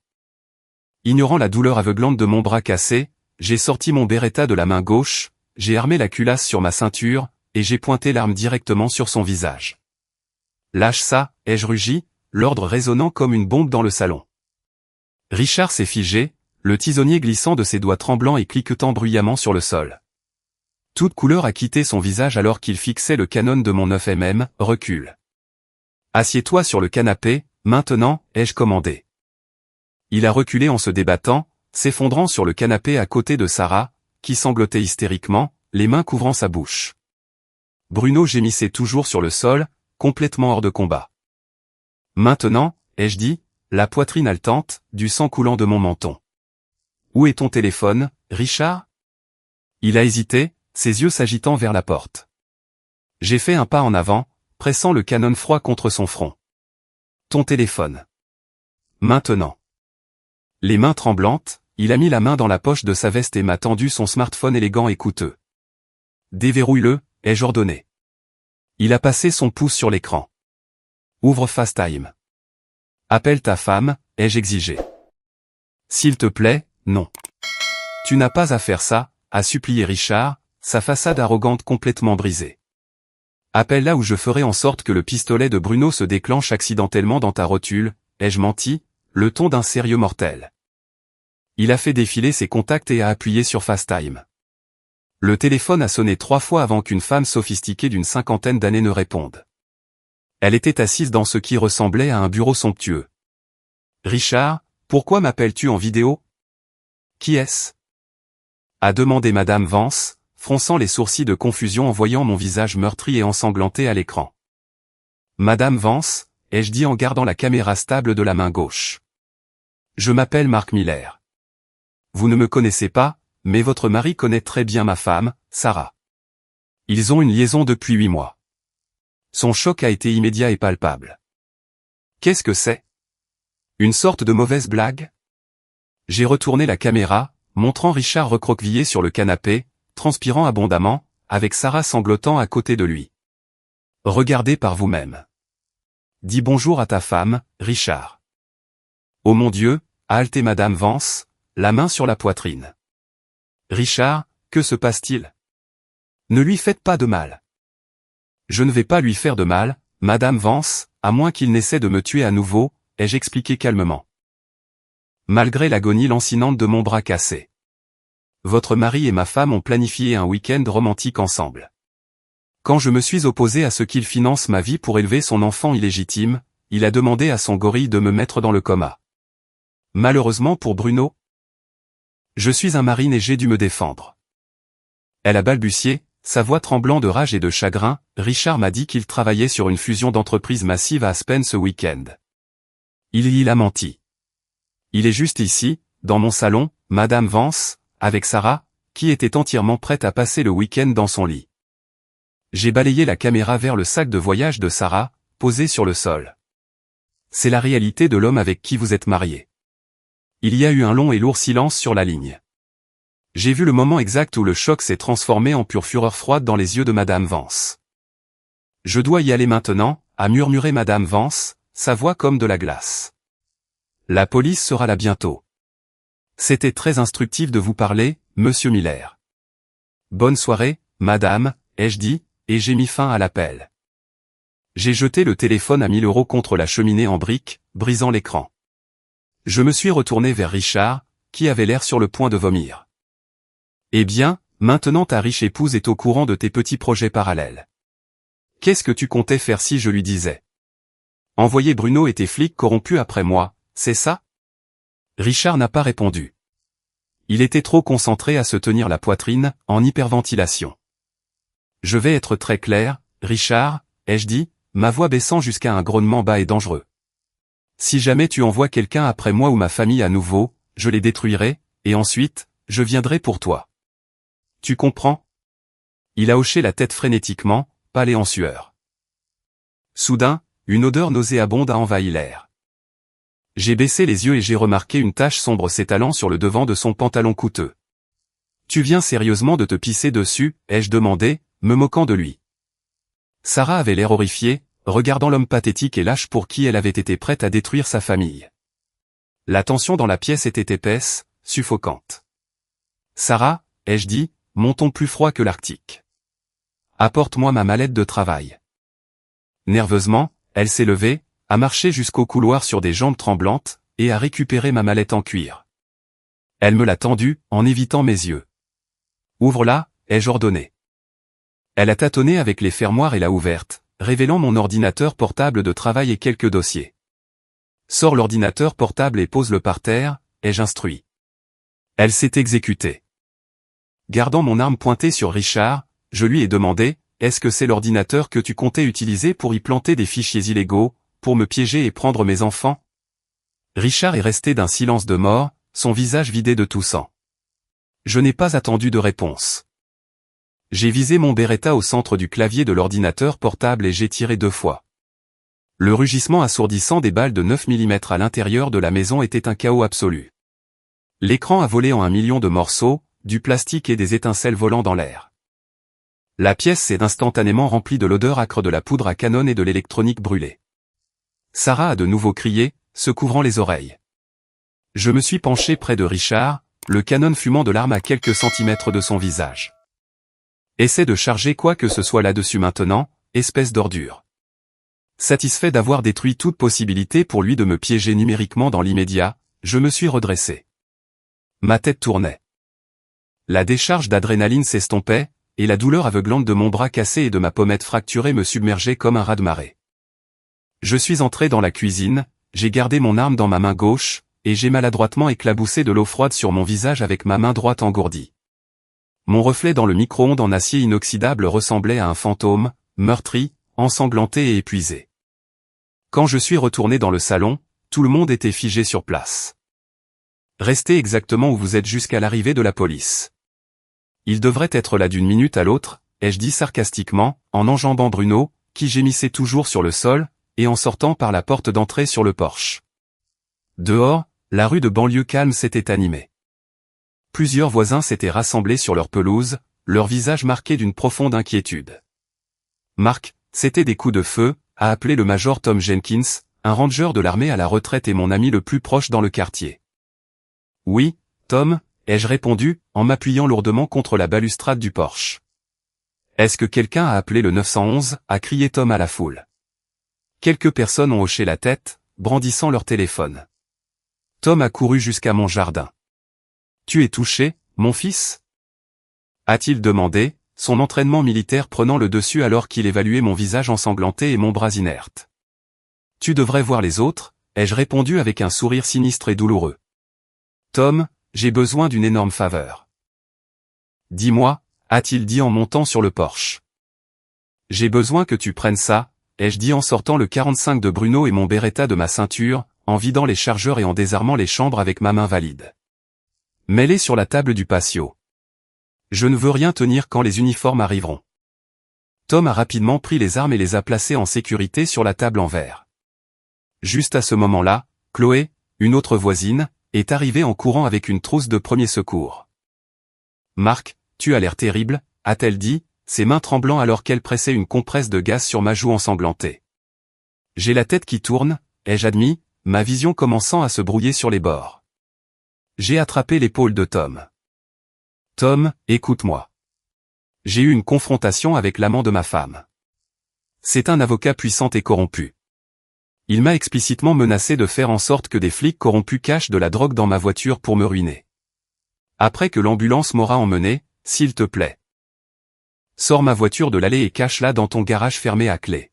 Ignorant la douleur aveuglante de mon bras cassé, j'ai sorti mon Beretta de la main gauche, j'ai armé la culasse sur ma ceinture, et j'ai pointé l'arme directement sur son visage. « Lâche ça !» ai-je rugi, l'ordre résonnant comme une bombe dans le salon. Richard s'est figé, le tisonnier glissant de ses doigts tremblants et cliquetant bruyamment sur le sol. Toute couleur a quitté son visage alors qu'il fixait le canon de mon 9 mm, recule. « Assieds-toi sur le canapé, maintenant !» ai-je commandé. Il a reculé en se débattant, s'effondrant sur le canapé à côté de Sarah, qui sanglotait hystériquement, les mains couvrant sa bouche. Bruno gémissait toujours sur le sol, complètement hors de combat. « Maintenant !» ai-je dit, la poitrine haletante, du sang coulant de mon menton. « Où est ton téléphone, Richard ?» Il a hésité, ses yeux s'agitant vers la porte. J'ai fait un pas en avant, pressant le canon froid contre son front. « Ton téléphone. » Maintenant. Les mains tremblantes, il a mis la main dans la poche de sa veste et m'a tendu son smartphone élégant et coûteux. « Déverrouille-le !» ai-je ordonné. Il a passé son pouce sur l'écran. « Ouvre FaceTime. » « Appelle ta femme » ai-je exigé. S'il te plaît, non. Tu n'as pas à faire ça, a supplié Richard, sa façade arrogante complètement brisée. Appelle là où je ferai en sorte que le pistolet de Bruno se déclenche accidentellement dans ta rotule, ai-je menti, le ton d'un sérieux mortel. Il a fait défiler ses contacts et a appuyé sur FaceTime. Le téléphone a sonné 3 fois avant qu'une femme sophistiquée d'une 50aine d'années ne réponde. Elle était assise dans ce qui ressemblait à un bureau somptueux. Richard, pourquoi m'appelles-tu en vidéo? Qui est-ce? A demandé Madame Vance, fronçant les sourcils de confusion en voyant mon visage meurtri et ensanglanté à l'écran. Madame Vance, ai-je dit en gardant la caméra stable de la main gauche. Je m'appelle Mark Miller. Vous ne me connaissez pas, mais votre mari connaît très bien ma femme, Sarah. Ils ont une liaison depuis 8 mois. Son choc a été immédiat et palpable. Qu'est-ce que c'est? Une sorte de mauvaise blague? J'ai retourné la caméra, montrant Richard recroquevillé sur le canapé, transpirant abondamment, avec Sarah sanglotant à côté de lui. Regardez par vous-même. Dis bonjour à ta femme, Richard. Oh mon Dieu, a haleté Madame Vance, la main sur la poitrine. Richard, que se passe-t-il? Ne lui faites pas de mal. Je ne vais pas lui faire de mal, Madame Vance, à moins qu'il n'essaie de me tuer à nouveau, ai-je expliqué calmement. Malgré l'agonie lancinante de mon bras cassé. Votre mari et ma femme ont planifié un week-end romantique ensemble. Quand je me suis opposé à ce qu'il finance ma vie pour élever son enfant illégitime, il a demandé à son gorille de me mettre dans le coma. Malheureusement pour Bruno, je suis un marine et j'ai dû me défendre. Elle a balbutié, sa voix tremblant de rage et de chagrin. Richard m'a dit qu'il travaillait sur une fusion d'entreprises massive à Aspen ce week-end. Il a menti. Il est juste ici, dans mon salon, Madame Vance, avec Sarah, qui était entièrement prête à passer le week-end dans son lit. J'ai balayé la caméra vers le sac de voyage de Sarah, posé sur le sol. C'est la réalité de l'homme avec qui vous êtes marié. Il y a eu un long et lourd silence sur la ligne. J'ai vu le moment exact où le choc s'est transformé en pure fureur froide dans les yeux de Madame Vance. Je dois y aller maintenant, a murmuré Madame Vance, sa voix comme de la glace. La police sera là bientôt. C'était très instructif de vous parler, Monsieur Miller. Bonne soirée, Madame, ai-je dit, et j'ai mis fin à l'appel. J'ai jeté le téléphone à 1000 € contre la cheminée en briques, brisant l'écran. Je me suis retourné vers Richard, qui avait l'air sur le point de vomir. Eh bien, maintenant ta riche épouse est au courant de tes petits projets parallèles. Qu'est-ce que tu comptais faire si je lui disais? Envoyer Bruno et tes flics corrompus après moi, c'est ça? Richard n'a pas répondu. Il était trop concentré à se tenir la poitrine, en hyperventilation. Je vais être très clair, Richard, ai-je dit, ma voix baissant jusqu'à un grognement bas et dangereux. Si jamais tu envoies quelqu'un après moi ou ma famille à nouveau, je les détruirai, et ensuite, je viendrai pour toi. Tu comprends? Il a hoché la tête frénétiquement, pâle et en sueur. Soudain, une odeur nauséabonde a envahi l'air. J'ai baissé les yeux et j'ai remarqué une tache sombre s'étalant sur le devant de son pantalon coûteux. Tu viens sérieusement de te pisser dessus, ai-je demandé, me moquant de lui. Sarah avait l'air horrifiée, regardant l'homme pathétique et lâche pour qui elle avait été prête à détruire sa famille. La tension dans la pièce était épaisse, suffocante. Sarah, ai-je dit, mon ton plus froid que l'Arctique. Apporte-moi ma mallette de travail. Nerveusement, elle s'est levée, a marché jusqu'au couloir sur des jambes tremblantes, et a récupéré ma mallette en cuir. Elle me l'a tendue, en évitant mes yeux. Ouvre-la, ai-je ordonné. Elle a tâtonné avec les fermoirs et l'a ouverte, révélant mon ordinateur portable de travail et quelques dossiers. Sors l'ordinateur portable et pose-le par terre, ai-je instruit. Elle s'est exécutée. Gardant mon arme pointée sur Richard, je lui ai demandé, est-ce que c'est l'ordinateur que tu comptais utiliser pour y planter des fichiers illégaux, pour me piéger et prendre mes enfants? Richard est resté d'un silence de mort, son visage vidé de tout sang. Je n'ai pas attendu de réponse. J'ai visé mon Beretta au centre du clavier de l'ordinateur portable et j'ai tiré 2 fois. Le rugissement assourdissant des balles de 9 mm à l'intérieur de la maison était un chaos absolu. L'écran a volé en 1 million de morceaux, du plastique et des étincelles volant dans l'air. La pièce s'est instantanément remplie de l'odeur âcre de la poudre à canon et de l'électronique brûlée. Sarah a de nouveau crié, se couvrant les oreilles. Je me suis penché près de Richard, le canon fumant de l'arme à quelques centimètres de son visage. Essaie de charger quoi que ce soit là-dessus maintenant, espèce d'ordure. Satisfait d'avoir détruit toute possibilité pour lui de me piéger numériquement dans l'immédiat, je me suis redressé. Ma tête tournait. La décharge d'adrénaline s'estompait, et la douleur aveuglante de mon bras cassé et de ma pommette fracturée me submergeait comme un raz-de-marée. Je suis entré dans la cuisine, j'ai gardé mon arme dans ma main gauche, et j'ai maladroitement éclaboussé de l'eau froide sur mon visage avec ma main droite engourdie. Mon reflet dans le micro-ondes en acier inoxydable ressemblait à un fantôme, meurtri, ensanglanté et épuisé. Quand je suis retourné dans le salon, tout le monde était figé sur place. Restez exactement où vous êtes jusqu'à l'arrivée de la police. Il devrait être là d'une minute à l'autre, ai-je dit sarcastiquement, en enjambant Bruno, qui gémissait toujours sur le sol, et en sortant par la porte d'entrée sur le porche. Dehors, la rue de banlieue calme s'était animée. Plusieurs voisins s'étaient rassemblés sur leur pelouse, leurs visages marqués d'une profonde inquiétude. Marc, c'était des coups de feu, a appelé le major Tom Jenkins, un ranger de l'armée à la retraite et mon ami le plus proche dans le quartier. Oui, Tom, ai-je répondu, en m'appuyant lourdement contre la balustrade du porche. Est-ce que quelqu'un a appelé le 911, a crié Tom à la foule. Quelques personnes ont hoché la tête, brandissant leur téléphone. Tom a couru jusqu'à mon jardin. Tu es touché, mon fils? A-t-il demandé, son entraînement militaire prenant le dessus alors qu'il évaluait mon visage ensanglanté et mon bras inerte. Tu devrais voir les autres, ai-je répondu avec un sourire sinistre et douloureux. Tom, j'ai besoin d'une énorme faveur. Dis-moi, a-t-il dit en montant sur le porche. J'ai besoin que tu prennes ça, ai-je dit en sortant le 45 de Bruno et mon Beretta de ma ceinture, en vidant les chargeurs et en désarmant les chambres avec ma main valide. Mets-les sur la table du patio. Je ne veux rien tenir quand les uniformes arriveront. Tom a rapidement pris les armes et les a placées en sécurité sur la table en verre. Juste à ce moment-là, Chloé, une autre voisine, est arrivée en courant avec une trousse de premiers secours. Marc, tu as l'air terrible, a-t-elle dit, ses mains tremblant alors qu'elle pressait une compresse de gaz sur ma joue ensanglantée. J'ai la tête qui tourne, ai-je admis, ma vision commençant à se brouiller sur les bords. J'ai attrapé l'épaule de Tom. Tom, écoute-moi. J'ai eu une confrontation avec l'amant de ma femme. C'est un avocat puissant et corrompu. Il m'a explicitement menacé de faire en sorte que des flics corrompus cachent de la drogue dans ma voiture pour me ruiner. Après que l'ambulance m'aura emmené, s'il te plaît. Sors ma voiture de l'allée et cache-la dans ton garage fermé à clé.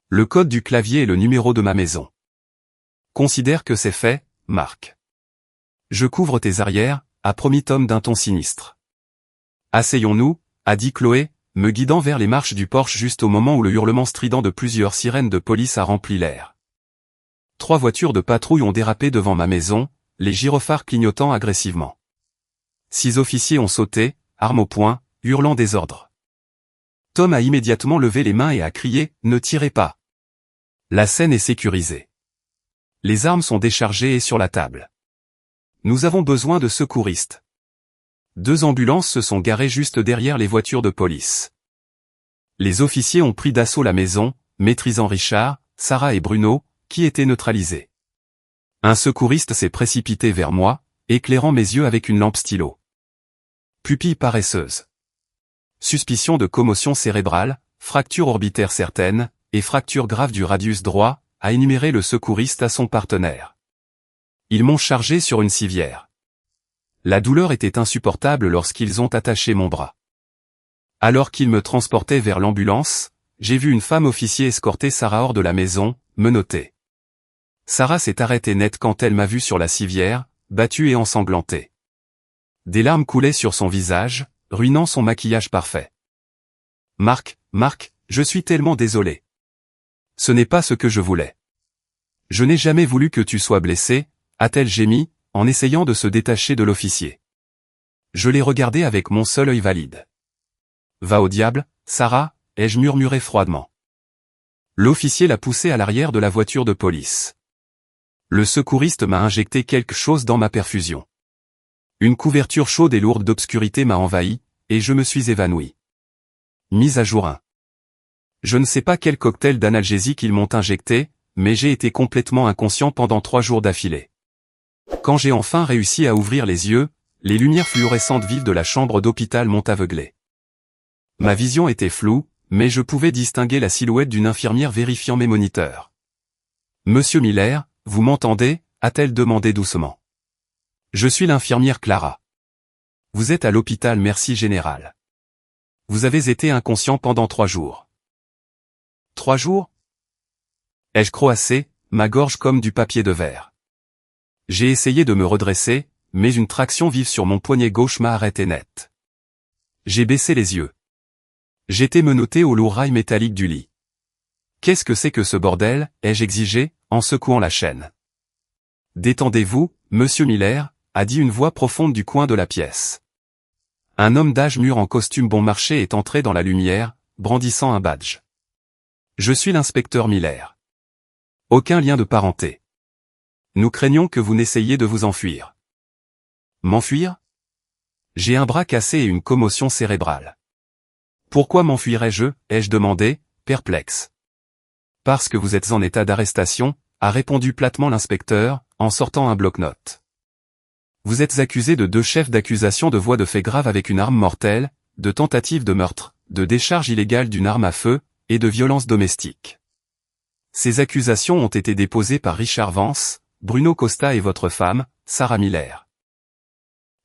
Le code du clavier et le numéro de ma maison. Considère que c'est fait, Marc. Je couvre tes arrières, a promis Tom d'un ton sinistre. Asseyons-nous, a dit Chloé, me guidant vers les marches du porche juste au moment où le hurlement strident de plusieurs sirènes de police a rempli l'air. 3 voitures de patrouille ont dérapé devant ma maison, les gyrophares clignotant agressivement. 6 officiers ont sauté, armes au poing, hurlant des ordres. Tom a immédiatement levé les mains et a crié « Ne tirez pas !» La scène est sécurisée. Les armes sont déchargées et sur la table. Nous avons besoin de secouristes. 2 ambulances se sont garées juste derrière les voitures de police. Les officiers ont pris d'assaut la maison, maîtrisant Richard, Sarah et Bruno, qui étaient neutralisés. Un secouriste s'est précipité vers moi, éclairant mes yeux avec une lampe stylo. Pupille paresseuse. Suspicion de commotion cérébrale, fracture orbitaire certaine, et fracture grave du radius droit, a énuméré le secouriste à son partenaire. Ils m'ont chargé sur une civière. La douleur était insupportable lorsqu'ils ont attaché mon bras. Alors qu'ils me transportaient vers l'ambulance, j'ai vu une femme officier escorter Sarah hors de la maison, menottée. Sarah s'est arrêtée net quand elle m'a vu sur la civière, battue et ensanglantée. Des larmes coulaient sur son visage, ruinant son maquillage parfait. Marc, je suis tellement désolé. Ce n'est pas ce que je voulais. Je n'ai jamais voulu que tu sois blessé, a-t-elle gémi, en essayant de se détacher de l'officier. Je l'ai regardé avec mon seul œil valide. Va au diable, Sarah, ai-je murmuré froidement. L'officier l'a poussé à l'arrière de la voiture de police. Le secouriste m'a injecté quelque chose dans ma perfusion. Une couverture chaude et lourde d'obscurité m'a envahi, et je me suis évanoui. Mise à jour 1. Je ne sais pas quel cocktail d'analgésique ils m'ont injecté, mais j'ai été complètement inconscient pendant 3 jours d'affilée. Quand j'ai enfin réussi à ouvrir les yeux, les lumières fluorescentes vives de la chambre d'hôpital m'ont aveuglé. Ma vision était floue, mais je pouvais distinguer la silhouette d'une infirmière vérifiant mes moniteurs. « Monsieur Miller, vous m'entendez ?» a-t-elle demandé doucement. « Je suis l'infirmière Clara. Vous êtes à l'hôpital Merci Général. Vous avez été inconscient pendant 3 jours. » 3 jours? Ai-je croassé, ma gorge comme du papier de verre. J'ai essayé de me redresser, mais une traction vive sur mon poignet gauche m'a arrêté net. J'ai baissé les yeux. J'étais menotté au lourd rail métallique du lit. « Qu'est-ce que c'est que ce bordel ?» ai-je exigé, en secouant la chaîne. « Détendez-vous, monsieur Miller », a dit une voix profonde du coin de la pièce. Un homme d'âge mûr en costume bon marché est entré dans la lumière, brandissant un badge. « Je suis l'inspecteur Miller. Aucun lien de parenté. Nous craignons que vous n'essayiez de vous enfuir. » M'enfuir? J'ai un bras cassé et une commotion cérébrale. Pourquoi m'enfuirais-je, ai-je demandé, perplexe. Parce que vous êtes en état d'arrestation, a répondu platement l'inspecteur, en sortant un bloc-notes. Vous êtes accusé de 2 chefs d'accusation de voies de fait graves avec une arme mortelle, de tentative de meurtre, de décharge illégale d'une arme à feu, et de violence domestique. Ces accusations ont été déposées par Richard Vance, Bruno Costa et votre femme, Sarah Miller.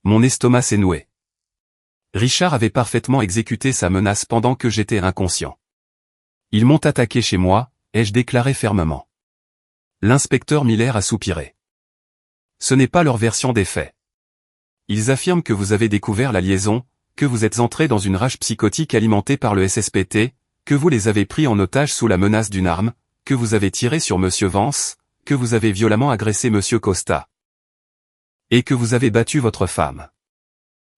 Mon estomac s'est noué. Richard avait parfaitement exécuté sa menace pendant que j'étais inconscient. Ils m'ont attaqué chez moi, ai-je déclaré fermement. L'inspecteur Miller a soupiré. Ce n'est pas leur version des faits. Ils affirment que vous avez découvert la liaison, que vous êtes entré dans une rage psychotique alimentée par le SSPT, que vous les avez pris en otage sous la menace d'une arme, que vous avez tiré sur monsieur Vance, que vous avez violemment agressé monsieur Costa. Et que vous avez battu votre femme.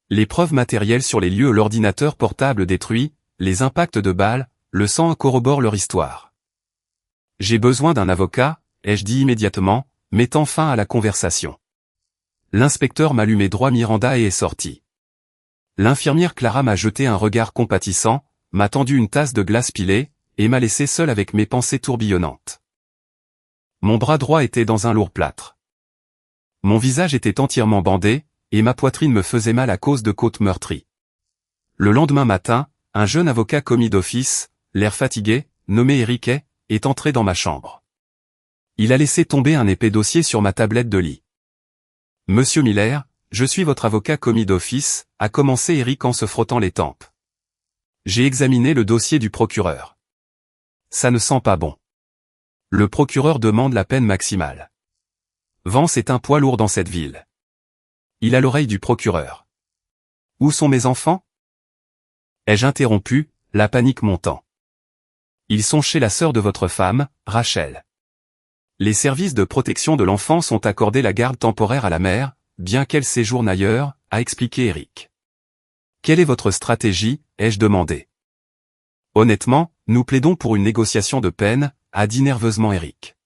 Les preuves matérielles sur les lieux, l'ordinateur portable détruit, les impacts de balles, le sang corroborent leur histoire. J'ai besoin d'un avocat, ai-je dit immédiatement, mettant fin à la conversation. L'inspecteur m'allumait droit Miranda et est sorti. L'infirmière Clara m'a jeté un regard compatissant, m'a tendu une tasse de glace pilée, et m'a laissé seul avec mes pensées tourbillonnantes. Mon bras droit était dans un lourd plâtre. Mon visage était entièrement bandé, et ma poitrine me faisait mal à cause de côtes meurtries. Le lendemain matin, un jeune avocat commis d'office, l'air fatigué, nommé Eric, est entré dans ma chambre. Il a laissé tomber un épais dossier sur ma tablette de lit. « Monsieur Miller, je suis votre avocat commis d'office », a commencé Eric en se frottant les tempes. J'ai examiné le dossier du procureur. Ça ne sent pas bon. Le procureur demande la peine maximale. Vance est un poids lourd dans cette ville. Il a l'oreille du procureur. Où sont mes enfants? Ai-je interrompu, la panique montant. Ils sont chez la sœur de votre femme, Rachel. Les services de protection de l'enfance ont accordé la garde temporaire à la mère, bien qu'elle séjourne ailleurs, a expliqué Eric. Quelle est votre stratégie, ai-je demandé. Honnêtement, nous plaidons pour une négociation de peine, a dit nerveusement Eric.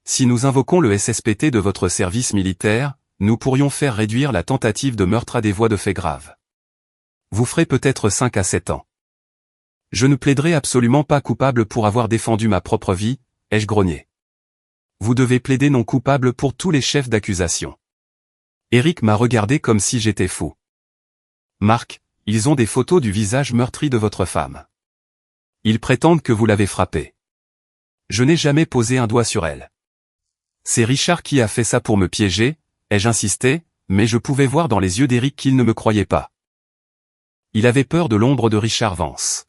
Si nous invoquons le SSPT de votre service militaire, nous pourrions faire réduire la tentative de meurtre à des voies de fait graves. Vous ferez peut-être 5 à 7 ans. Je ne plaiderai absolument pas coupable pour avoir défendu ma propre vie, ai-je grogné. Vous devez plaider non coupable pour tous les chefs d'accusation. Eric m'a regardé comme si j'étais fou. Marc, ils ont des photos du visage meurtri de votre femme. Ils prétendent que vous l'avez frappée. Je n'ai jamais posé un doigt sur elle. C'est Richard qui a fait ça pour me piéger, ai-je insisté, mais je pouvais voir dans les yeux d'Eric qu'il ne me croyait pas. Il avait peur de l'ombre de Richard Vance.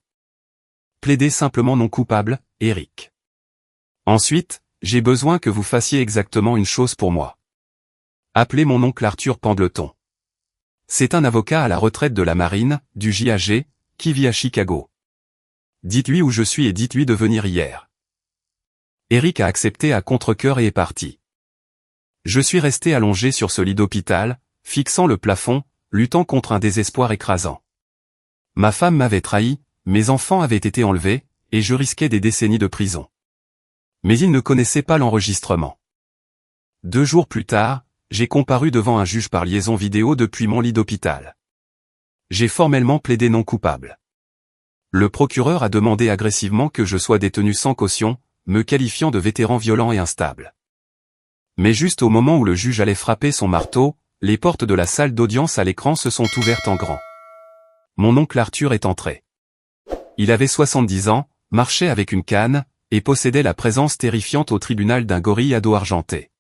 Plaidez simplement non coupable, Eric. Ensuite, j'ai besoin que vous fassiez exactement une chose pour moi. Appelez mon oncle Arthur Pendleton. C'est un avocat à la retraite de la marine, du JAG, qui vit à Chicago. Dites-lui où je suis et dites-lui de venir hier. Eric a accepté à contre-cœur et est parti. Je suis resté allongé sur ce lit d'hôpital, fixant le plafond, luttant contre un désespoir écrasant. Ma femme m'avait trahi, mes enfants avaient été enlevés, et je risquais des décennies de prison. Mais ils ne connaissaient pas l'enregistrement. 2 jours plus tard, j'ai comparu devant un juge par liaison vidéo depuis mon lit d'hôpital. J'ai formellement plaidé non coupable. Le procureur a demandé agressivement que je sois détenu sans caution, me qualifiant de vétéran violent et instable. Mais juste au moment où le juge allait frapper son marteau, les portes de la salle d'audience à l'écran se sont ouvertes en grand. Mon oncle Arthur est entré. Il avait 70 ans, marchait avec une canne, et possédait la présence terrifiante au tribunal d'un gorille à dos argenté.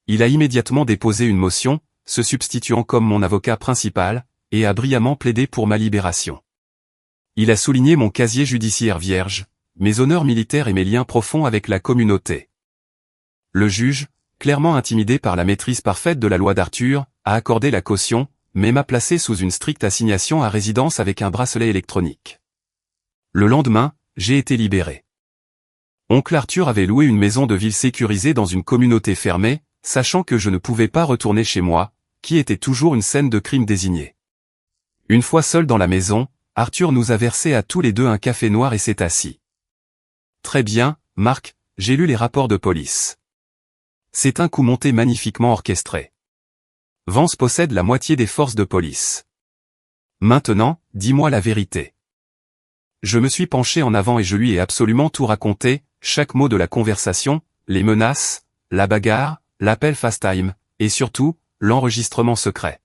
Il a immédiatement déposé une motion, se substituant comme mon avocat principal, et a brillamment plaidé pour ma libération. Il a souligné mon casier judiciaire vierge, mes honneurs militaires et mes liens profonds avec la communauté. Le juge, clairement intimidé par la maîtrise parfaite de la loi d'Arthur, a accordé la caution, mais m'a placé sous une stricte assignation à résidence avec un bracelet électronique. Le lendemain, j'ai été libéré. Oncle Arthur avait loué une maison de ville sécurisée dans une communauté fermée, sachant que je ne pouvais pas retourner chez moi, qui était toujours une scène de crime désignée. Une fois seul dans la maison, Arthur nous a versé à tous les deux un café noir et s'est assis. Très bien, Marc, j'ai lu les rapports de police. C'est un coup monté magnifiquement orchestré. Vance possède la moitié des forces de police. Maintenant, dis-moi la vérité. Je me suis penché en avant et je lui ai absolument tout raconté, chaque mot de la conversation, les menaces, la bagarre, l'appel FaceTime, et surtout, l'enregistrement secret.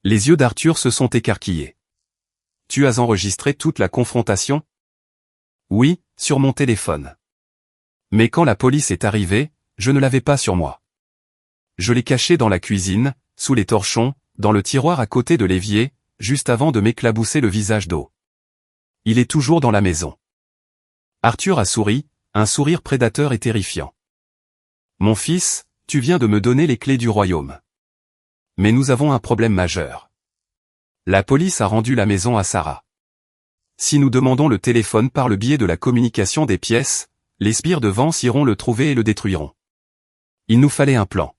Les yeux d'Arthur se sont écarquillés. Tu as enregistré toute la confrontation? Oui, sur mon téléphone. Mais quand la police est arrivée, je ne l'avais pas sur moi. Je l'ai caché dans la cuisine, sous les torchons, dans le tiroir à côté de l'évier, juste avant de m'éclabousser le visage d'eau. Il est toujours dans la maison. Arthur a souri, un sourire prédateur et terrifiant. Mon fils, tu viens de me donner les clés du royaume. Mais nous avons un problème majeur. La police a rendu la maison à Sarah. Si nous demandons le téléphone par le biais de la communication des pièces, les sbires de Vance iront le trouver et le détruiront. Il nous fallait un plan.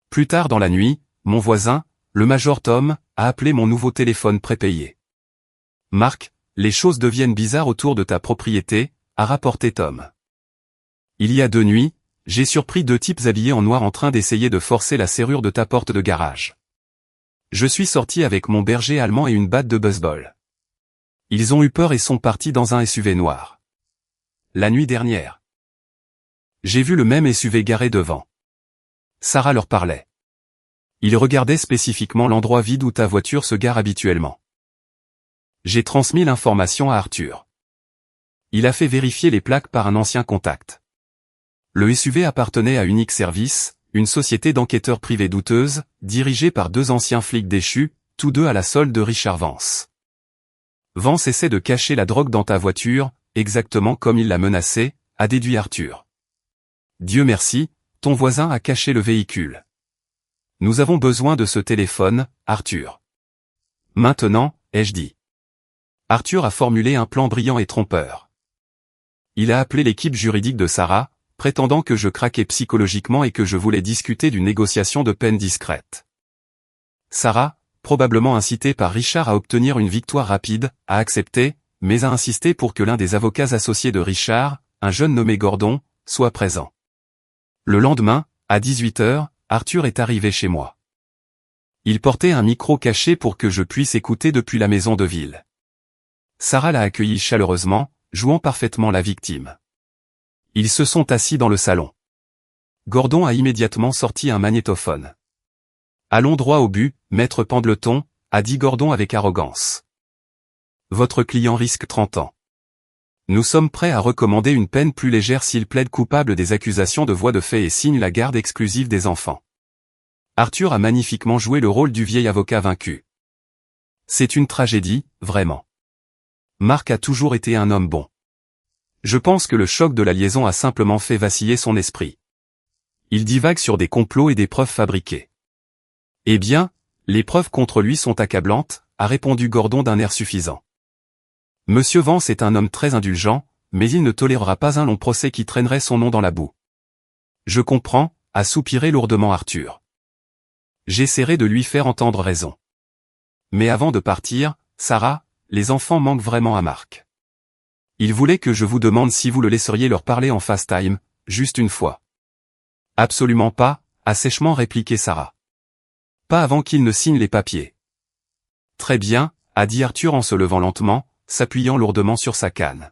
Plus tard dans la nuit, mon voisin, le major Tom, a appelé mon nouveau téléphone prépayé. Marc, les choses deviennent bizarres autour de ta propriété, a rapporté Tom. Il y a 2 nuits, j'ai surpris 2 types habillés en noir en train d'essayer de forcer la serrure de ta porte de garage. Je suis sorti avec mon berger allemand et une batte de baseball. Ils ont eu peur et sont partis dans un SUV noir. La nuit dernière, j'ai vu le même SUV garé devant. Sarah leur parlait. Ils regardaient spécifiquement l'endroit vide où ta voiture se gare habituellement. J'ai transmis l'information à Arthur. Il a fait vérifier les plaques par un ancien contact. Le SUV appartenait à Unique Service, une société d'enquêteurs privés douteuse, dirigée par 2 anciens flics déchus, tous 2 à la solde de Richard Vance. Vance essaie de cacher la drogue dans ta voiture, exactement comme il l'a menacé, a déduit Arthur. Dieu merci, ton voisin a caché le véhicule. Nous avons besoin de ce téléphone, Arthur. Maintenant, ai-je dit. Arthur a formulé un plan brillant et trompeur. Il a appelé l'équipe juridique de Sarah, prétendant que je craquais psychologiquement et que je voulais discuter d'une négociation de peine discrète. Sarah, probablement incitée par Richard à obtenir une victoire rapide, a accepté, mais a insisté pour que l'un des avocats associés de Richard, un jeune nommé Gordon, soit présent. Le lendemain, à 18h, Arthur est arrivé chez moi. Il portait un micro caché pour que je puisse écouter depuis la maison de ville. Sarah l'a accueilli chaleureusement, jouant parfaitement la victime. Ils se sont assis dans le salon. Gordon a immédiatement sorti un magnétophone. Allons droit au but, maître Pendleton, a dit Gordon avec arrogance. Votre client risque 30 ans. Nous sommes prêts à recommander une peine plus légère s'il plaide coupable des accusations de voies de fait et signe la garde exclusive des enfants. Arthur a magnifiquement joué le rôle du vieil avocat vaincu. C'est une tragédie, vraiment. Marc a toujours été un homme bon. Je pense que le choc de la liaison a simplement fait vaciller son esprit. Il divague sur des complots et des preuves fabriquées. Eh bien, les preuves contre lui sont accablantes, a répondu Gordon d'un air suffisant. Monsieur Vance est un homme très indulgent, mais il ne tolérera pas un long procès qui traînerait son nom dans la boue. Je comprends, a soupiré lourdement Arthur. J'essaierai de lui faire entendre raison. Mais avant de partir, Sarah, les enfants manquent vraiment à Marc. Il voulait que je vous demande si vous le laisseriez leur parler en FaceTime, juste une fois. Absolument pas, a sèchement répliqué Sarah. Pas avant qu'il ne signe les papiers. Très bien, a dit Arthur en se levant lentement, s'appuyant lourdement sur sa canne.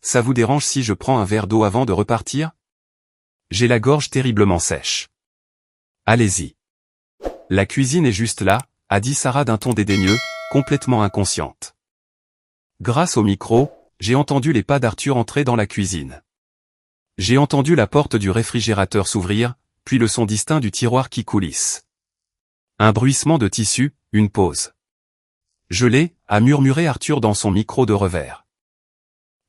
Ça vous dérange si je prends un verre d'eau avant de repartir? J'ai la gorge terriblement sèche. Allez-y. La cuisine est juste là, a dit Sarah d'un ton dédaigneux, complètement inconsciente. Grâce au micro, j'ai entendu les pas d'Arthur entrer dans la cuisine. J'ai entendu la porte du réfrigérateur s'ouvrir, puis le son distinct du tiroir qui coulisse. Un bruissement de tissu, une pause. Je l'ai, a murmuré Arthur dans son micro de revers.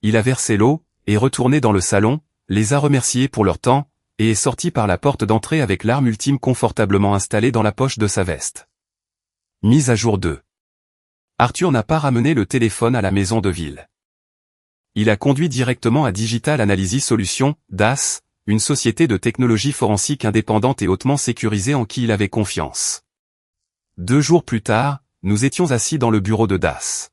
Il a versé l'eau, est retourné dans le salon, les a remerciés pour leur temps, et est sorti par la porte d'entrée avec l'arme ultime confortablement installée dans la poche de sa veste. Mise à jour 2. Arthur n'a pas ramené le téléphone à la maison de ville. Il a conduit directement à Digital Analysis Solutions, DAS, une société de technologie forensique indépendante et hautement sécurisée en qui il avait confiance. 2 jours plus tard, nous étions assis dans le bureau de DAS.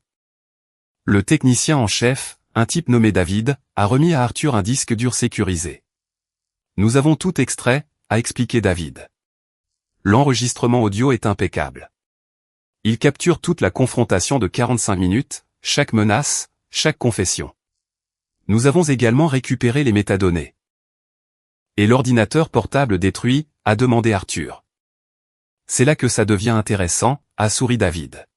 Le technicien en chef, un type nommé David, a remis à Arthur un disque dur sécurisé. Nous avons tout extrait, a expliqué David. L'enregistrement audio est impeccable. Il capture toute la confrontation de 45 minutes, chaque menace, chaque confession. Nous avons également récupéré les métadonnées. Et l'ordinateur portable détruit, a demandé Arthur. C'est là que ça devient intéressant, a souri David.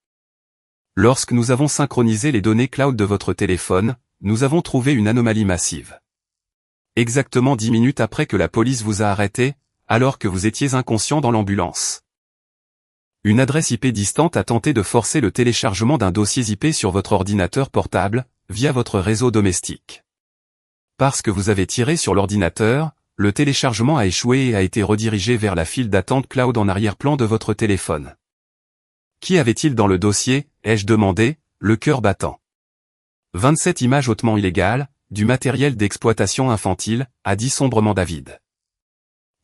Lorsque nous avons synchronisé les données cloud de votre téléphone, nous avons trouvé une anomalie massive. Exactement 10 minutes après que la police vous a arrêté, alors que vous étiez inconscient dans l'ambulance. Une adresse IP distante a tenté de forcer le téléchargement d'un dossier IP sur votre ordinateur portable, via votre réseau domestique. Parce que vous avez tiré sur l'ordinateur, le téléchargement a échoué et a été redirigé vers la file d'attente cloud en arrière-plan de votre téléphone. Qui avait-il dans le dossier, ai-je demandé, le cœur battant. 27 images hautement illégales, du matériel d'exploitation infantile, a dit sombrement David.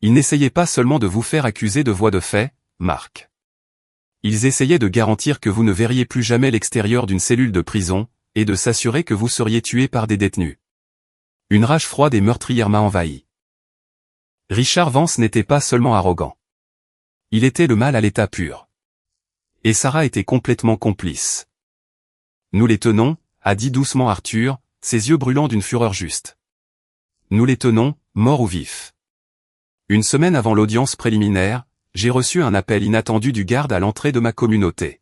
Ils n'essayaient pas seulement de vous faire accuser de voies de fait, Marc. Ils essayaient de garantir que vous ne verriez plus jamais l'extérieur d'une cellule de prison, et de s'assurer que vous seriez tué par des détenus. Une rage froide et meurtrière m'a envahi. Richard Vance n'était pas seulement arrogant. Il était le mal à l'état pur. Et Sarah était complètement complice. Nous les tenons, a dit doucement Arthur, ses yeux brûlants d'une fureur juste. Nous les tenons, morts ou vifs. Une semaine avant l'audience préliminaire, j'ai reçu un appel inattendu du garde à l'entrée de ma communauté.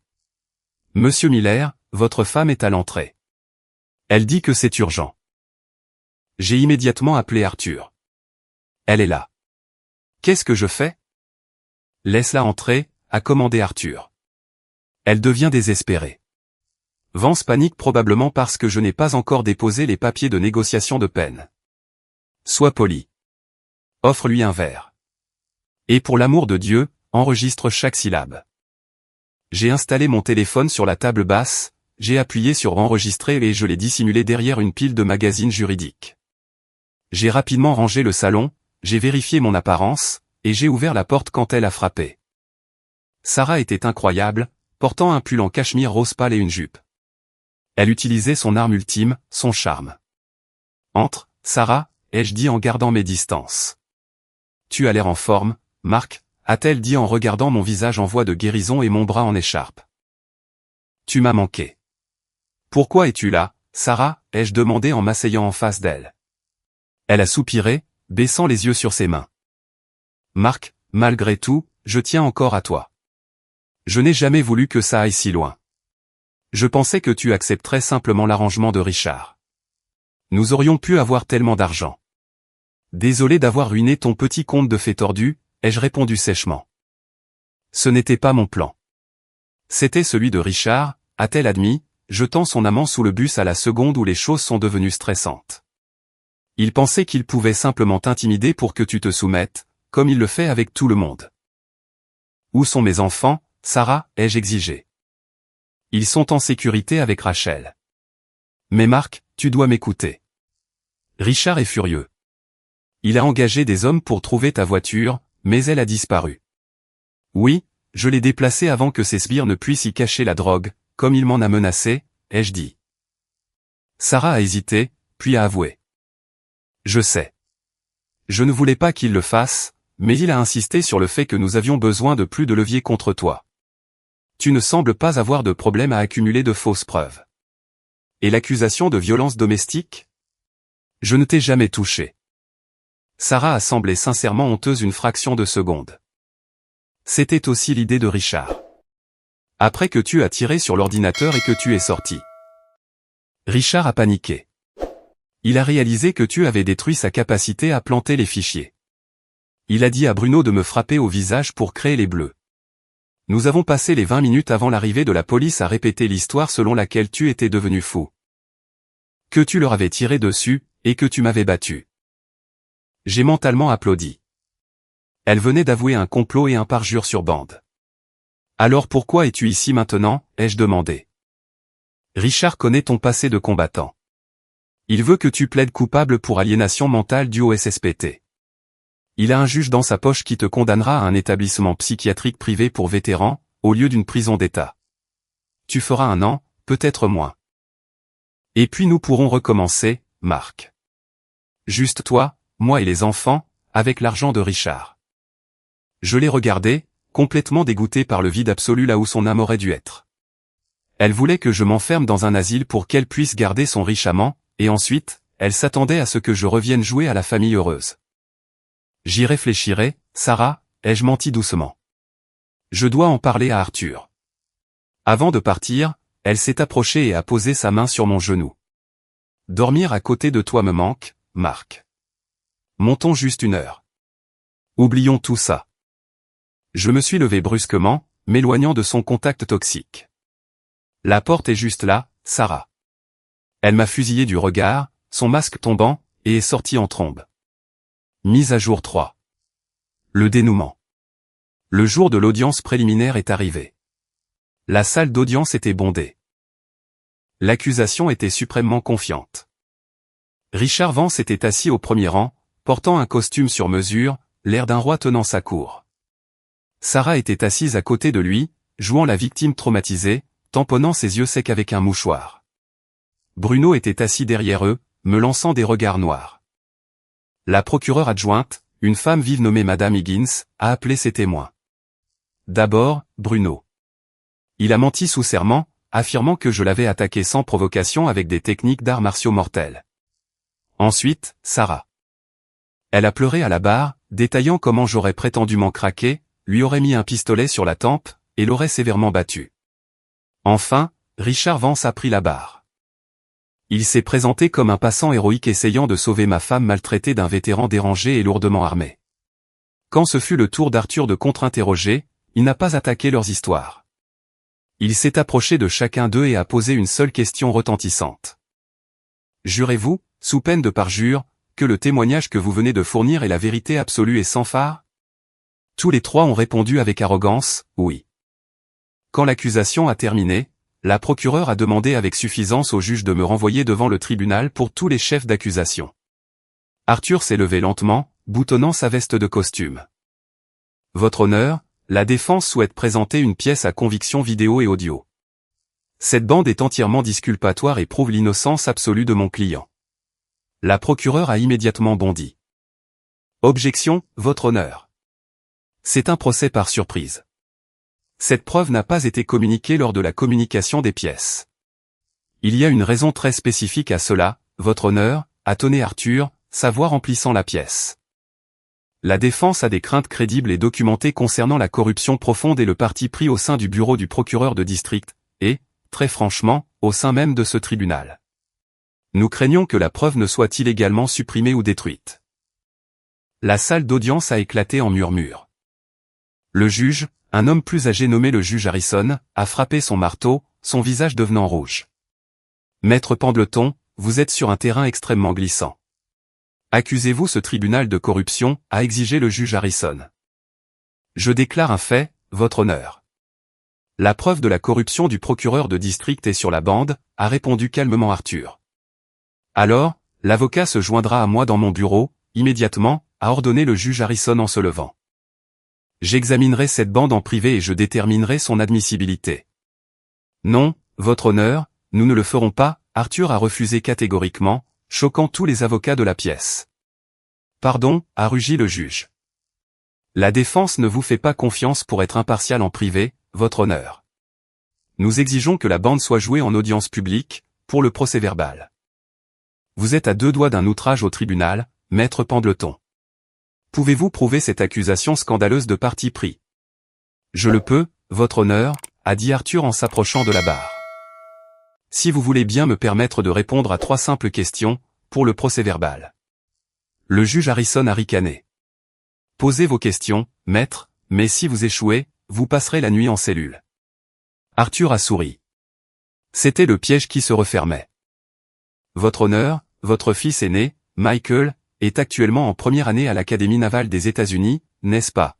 Monsieur Miller, votre femme est à l'entrée. Elle dit que c'est urgent. J'ai immédiatement appelé Arthur. Elle est là. Qu'est-ce que je fais? Laisse-la entrer, a commandé Arthur. Elle devient désespérée. Vance panique probablement parce que je n'ai pas encore déposé les papiers de négociation de peine. Sois poli. Offre-lui un verre. Et pour l'amour de Dieu, enregistre chaque syllabe. J'ai installé mon téléphone sur la table basse, j'ai appuyé sur enregistrer et je l'ai dissimulé derrière une pile de magazines juridiques. J'ai rapidement rangé le salon, j'ai vérifié mon apparence, et j'ai ouvert la porte quand elle a frappé. Sarah était incroyable, portant un pull en cachemire rose pâle et une jupe. Elle utilisait son arme ultime, son charme. Entre, Sarah, ai-je dit en gardant mes distances. Tu as l'air en forme, Marc, a-t-elle dit en regardant mon visage en voie de guérison et mon bras en écharpe. Tu m'as manqué. Pourquoi es-tu là, Sarah, ai-je demandé en m'asseyant en face d'elle. Elle a soupiré, baissant les yeux sur ses mains. Marc, malgré tout, je tiens encore à toi. Je n'ai jamais voulu que ça aille si loin. Je pensais que tu accepterais simplement l'arrangement de Richard. Nous aurions pu avoir tellement d'argent. Désolé d'avoir ruiné ton petit compte de fées tordues, ai-je répondu sèchement. Ce n'était pas mon plan. C'était celui de Richard, a-t-elle admis, jetant son amant sous le bus à la seconde où les choses sont devenues stressantes. Il pensait qu'il pouvait simplement t'intimider pour que tu te soumettes, comme il le fait avec tout le monde. Où sont mes enfants, Sarah, ai-je exigé. Ils sont en sécurité avec Rachel. Mais Marc, tu dois m'écouter. Richard est furieux. Il a engagé des hommes pour trouver ta voiture, mais elle a disparu. Oui, je l'ai déplacée avant que ces sbires ne puissent y cacher la drogue, comme il m'en a menacé, ai-je dit. Sarah a hésité, puis a avoué. Je sais. Je ne voulais pas qu'il le fasse, mais il a insisté sur le fait que nous avions besoin de plus de levier contre toi. Tu ne sembles pas avoir de problème à accumuler de fausses preuves. Et l'accusation de violence domestique? Je ne t'ai jamais touché. Sarah a semblé sincèrement honteuse une fraction de seconde. C'était aussi l'idée de Richard. Après que tu as tiré sur l'ordinateur et que tu es sorti. Richard a paniqué. Il a réalisé que tu avais détruit sa capacité à planter les fichiers. Il a dit à Bruno de me frapper au visage pour créer les bleus. Nous avons passé les 20 minutes avant l'arrivée de la police à répéter l'histoire selon laquelle tu étais devenu fou. Que tu leur avais tiré dessus, et que tu m'avais battu. J'ai mentalement applaudi. Elle venait d'avouer un complot et un parjure sur bande. Alors pourquoi es-tu ici maintenant, ai-je demandé. Richard connaît ton passé de combattant. Il veut que tu plaides coupable pour aliénation mentale due au SSPT. Il a un juge dans sa poche qui te condamnera à un établissement psychiatrique privé pour vétérans, au lieu d'une prison d'État. Tu feras 1 an, peut-être moins. Et puis nous pourrons recommencer, Marc. Juste toi, moi et les enfants, avec l'argent de Richard. Je l'ai regardée, complètement dégoûtée par le vide absolu là où son âme aurait dû être. Elle voulait que je m'enferme dans un asile pour qu'elle puisse garder son riche amant, et ensuite, elle s'attendait à ce que je revienne jouer à la famille heureuse. J'y réfléchirai, Sarah, ai-je menti doucement. Je dois en parler à Arthur. Avant de partir, elle s'est approchée et a posé sa main sur mon genou. Dormir à côté de toi me manque, Marc. Montons juste 1 heure. Oublions tout ça. Je me suis levé brusquement, m'éloignant de son contact toxique. La porte est juste là, Sarah. Elle m'a fusillé du regard, son masque tombant, et est sortie en trombe. Mise à jour 3. Le dénouement. Le jour de l'audience préliminaire est arrivé. La salle d'audience était bondée. L'accusation était suprêmement confiante. Richard Vance était assis au premier rang, portant un costume sur mesure, l'air d'un roi tenant sa cour. Sarah était assise à côté de lui, jouant la victime traumatisée, tamponnant ses yeux secs avec un mouchoir. Bruno était assis derrière eux, me lançant des regards noirs. La procureure adjointe, une femme vive nommée Madame Higgins, a appelé ses témoins. D'abord, Bruno. Il a menti sous serment, affirmant que je l'avais attaqué sans provocation avec des techniques d'arts martiaux mortels. Ensuite, Sarah. Elle a pleuré à la barre, détaillant comment j'aurais prétendument craqué, lui aurais mis un pistolet sur la tempe, et l'aurais sévèrement battu. Enfin, Richard Vance a pris la barre. Il s'est présenté comme un passant héroïque essayant de sauver ma femme maltraitée d'un vétéran dérangé et lourdement armé. Quand ce fut le tour d'Arthur de contre-interroger, il n'a pas attaqué leurs histoires. Il s'est approché de chacun d'eux et a posé une seule question retentissante. Jurez-vous, sous peine de parjure, que le témoignage que vous venez de fournir est la vérité absolue et sans fard? Tous les 3 ont répondu avec arrogance, oui. Quand l'accusation a terminé, la procureure a demandé avec suffisance au juge de me renvoyer devant le tribunal pour tous les chefs d'accusation. Arthur s'est levé lentement, boutonnant sa veste de costume. Votre honneur, la défense souhaite présenter une pièce à conviction vidéo et audio. Cette bande est entièrement disculpatoire et prouve l'innocence absolue de mon client. La procureure a immédiatement bondi. Objection, votre honneur. C'est un procès par surprise. Cette preuve n'a pas été communiquée lors de la communication des pièces. Il y a une raison très spécifique à cela, votre honneur, a tonné Arthur, sa voix remplissant la pièce. La défense a des craintes crédibles et documentées concernant la corruption profonde et le parti pris au sein du bureau du procureur de district, et, très franchement, au sein même de ce tribunal. Nous craignons que la preuve ne soit illégalement supprimée ou détruite. La salle d'audience a éclaté en murmures. Le juge, un homme plus âgé nommé le juge Harrison, a frappé son marteau, son visage devenant rouge. Maître Pendleton, vous êtes sur un terrain extrêmement glissant. Accusez-vous ce tribunal de corruption, a exigé le juge Harrison. Je déclare un fait, votre honneur. La preuve de la corruption du procureur de district est sur la bande, a répondu calmement Arthur. Alors, l'avocat se joindra à moi dans mon bureau, immédiatement, a ordonné le juge Harrison en se levant. J'examinerai cette bande en privé et je déterminerai son admissibilité. Non, votre honneur, nous ne le ferons pas, Arthur a refusé catégoriquement, choquant tous les avocats de la pièce. Pardon, a rugi le juge. La défense ne vous fait pas confiance pour être impartial en privé, votre honneur. Nous exigeons que la bande soit jouée en audience publique, pour le procès-verbal. Vous êtes à 2 doigts d'un outrage au tribunal, maître Pendleton. Pouvez-vous prouver cette accusation scandaleuse de parti pris? Je le peux, votre honneur, a dit Arthur en s'approchant de la barre. Si vous voulez bien me permettre de répondre à 3 simples questions, pour le procès-verbal. Le juge Harrison a ricané. Posez vos questions, maître, mais si vous échouez, vous passerez la nuit en cellule. Arthur a souri. C'était le piège qui se refermait. Votre honneur, votre fils aîné, Michael, est actuellement en première année à l'Académie navale des États-Unis, n'est-ce pas?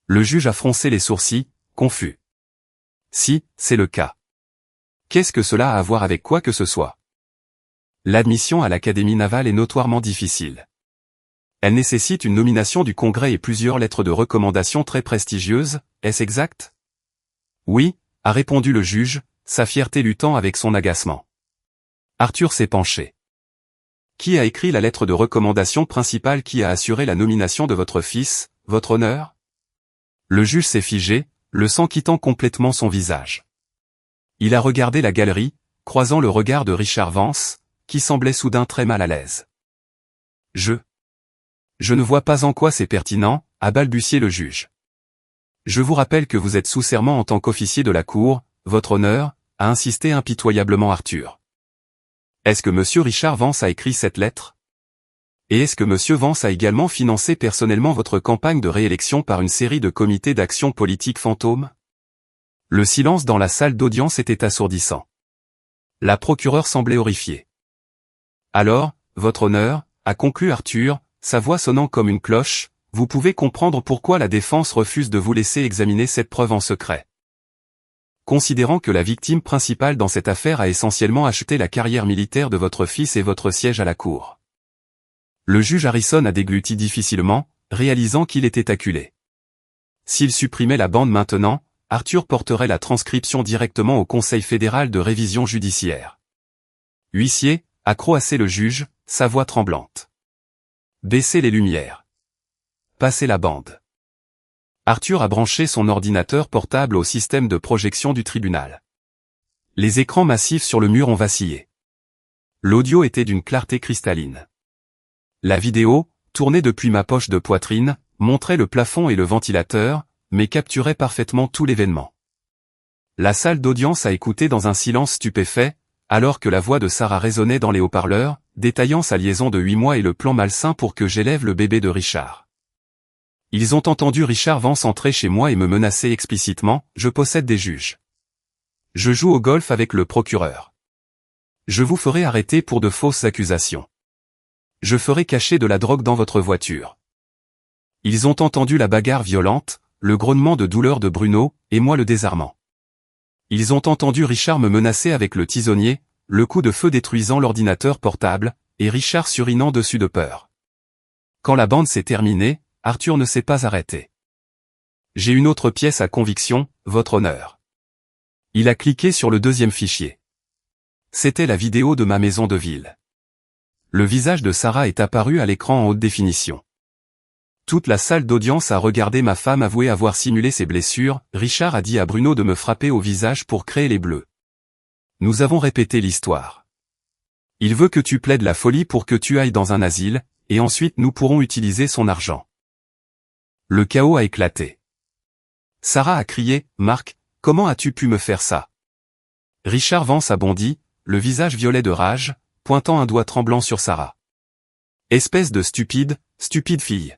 Le juge a froncé les sourcils, confus. Si, c'est le cas. Qu'est-ce que cela a à voir avec quoi que ce soit? L'admission à l'Académie navale est notoirement difficile. Elle nécessite une nomination du Congrès et plusieurs lettres de recommandation très prestigieuses, est-ce exact? Oui, a répondu le juge, sa fierté luttant avec son agacement. Arthur s'est penché. Qui a écrit la lettre de recommandation principale qui a assuré la nomination de votre fils, votre honneur? Le juge s'est figé, le sang quittant complètement son visage. Il a regardé la galerie, croisant le regard de Richard Vance, qui semblait soudain très mal à l'aise. Je ne vois pas en quoi c'est pertinent, a balbutié le juge. Je vous rappelle que vous êtes sous serment en tant qu'officier de la cour, votre honneur, a insisté impitoyablement Arthur. Est-ce que monsieur Richard Vance a écrit cette lettre? Et est-ce que monsieur Vance a également financé personnellement votre campagne de réélection par une série de comités d'action politique fantômes? Le silence dans la salle d'audience était assourdissant. La procureure semblait horrifiée. Alors, votre honneur, a conclu Arthur, sa voix sonnant comme une cloche, vous pouvez comprendre pourquoi la défense refuse de vous laisser examiner cette preuve en secret. Considérant que la victime principale dans cette affaire a essentiellement acheté la carrière militaire de votre fils et votre siège à la cour. Le juge Harrison a dégluti difficilement, réalisant qu'il était acculé. S'il supprimait la bande maintenant, Arthur porterait la transcription directement au Conseil fédéral de révision judiciaire. Huissier, a croassé le juge, sa voix tremblante. Baissez les lumières. Passez la bande. Arthur a branché son ordinateur portable au système de projection du tribunal. Les écrans massifs sur le mur ont vacillé. L'audio était d'une clarté cristalline. La vidéo, tournée depuis ma poche de poitrine, montrait le plafond et le ventilateur, mais capturait parfaitement tout l'événement. La salle d'audience a écouté dans un silence stupéfait, alors que la voix de Sarah résonnait dans les haut-parleurs, détaillant sa liaison de 8 mois et le plan malsain pour que j'élève le bébé de Richard. Ils ont entendu Richard Vance entrer chez moi et me menacer explicitement, je possède des juges. Je joue au golf avec le procureur. Je vous ferai arrêter pour de fausses accusations. Je ferai cacher de la drogue dans votre voiture. Ils ont entendu la bagarre violente, le grognement de douleur de Bruno, et moi le désarmant. Ils ont entendu Richard me menacer avec le tisonnier, le coup de feu détruisant l'ordinateur portable, et Richard surinant dessus de peur. Quand la bande s'est terminée, Arthur ne s'est pas arrêté. J'ai une autre pièce à conviction, votre honneur. Il a cliqué sur le deuxième fichier. C'était la vidéo de ma maison de ville. Le visage de Sarah est apparu à l'écran en haute définition. Toute la salle d'audience a regardé ma femme avouer avoir simulé ses blessures. Richard a dit à Bruno de me frapper au visage pour créer les bleus. Nous avons répété l'histoire. Il veut que tu plaides la folie pour que tu ailles dans un asile, et ensuite nous pourrons utiliser son argent. Le chaos a éclaté. Sarah a crié, « Marc, comment as-tu pu me faire ça ?» Richard Vance a bondi, le visage violet de rage, pointant un doigt tremblant sur Sarah. « Espèce de stupide fille.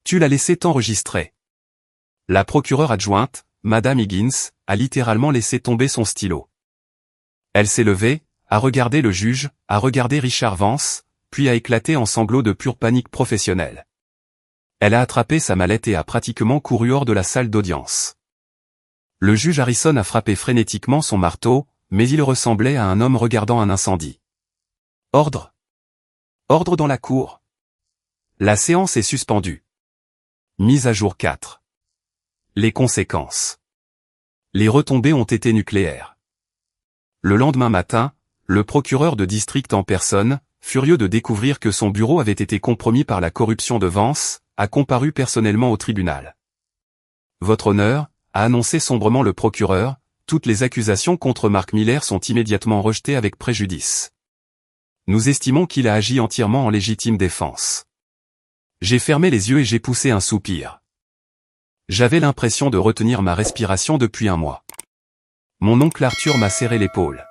Tu l'as laissé t'enregistrer. » La procureure adjointe, Madame Higgins, a littéralement laissé tomber son stylo. Elle s'est levée, a regardé le juge, a regardé Richard Vance, puis a éclaté en sanglots de pure panique professionnelle. Elle a attrapé sa mallette et a pratiquement couru hors de la salle d'audience. Le juge Harrison a frappé frénétiquement son marteau, mais il ressemblait à un homme regardant un incendie. Ordre. Ordre dans la cour. La séance est suspendue. Mise à jour 4. Les conséquences. Les retombées ont été nucléaires. Le lendemain matin, le procureur de district en personne, furieux de découvrir que son bureau avait été compromis par la corruption de Vance, a comparu personnellement au tribunal. Votre honneur, a annoncé sombrement le procureur, toutes les accusations contre Mark Miller sont immédiatement rejetées avec préjudice. Nous estimons qu'il a agi entièrement en légitime défense. J'ai fermé les yeux et j'ai poussé un soupir. J'avais l'impression de retenir ma respiration depuis un mois. Mon oncle Arthur m'a serré l'épaule.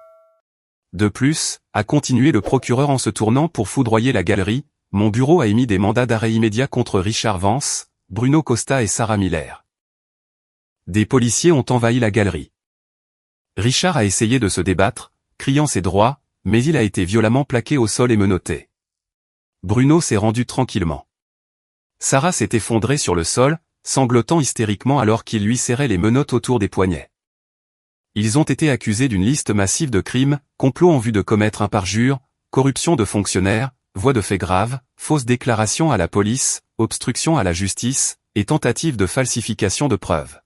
De plus, a continué le procureur en se tournant pour foudroyer la galerie, mon bureau a émis des mandats d'arrêt immédiat contre Richard Vance, Bruno Costa et Sarah Miller. Des policiers ont envahi la galerie. Richard a essayé de se débattre, criant ses droits, mais il a été violemment plaqué au sol et menotté. Bruno s'est rendu tranquillement. Sarah s'est effondrée sur le sol, sanglotant hystériquement alors qu'il lui serrait les menottes autour des poignets. Ils ont été accusés d'une liste massive de crimes, complot en vue de commettre un parjure, corruption de fonctionnaires, voies de faits graves, fausses déclarations à la police, obstruction à la justice, et tentative de falsification de preuves.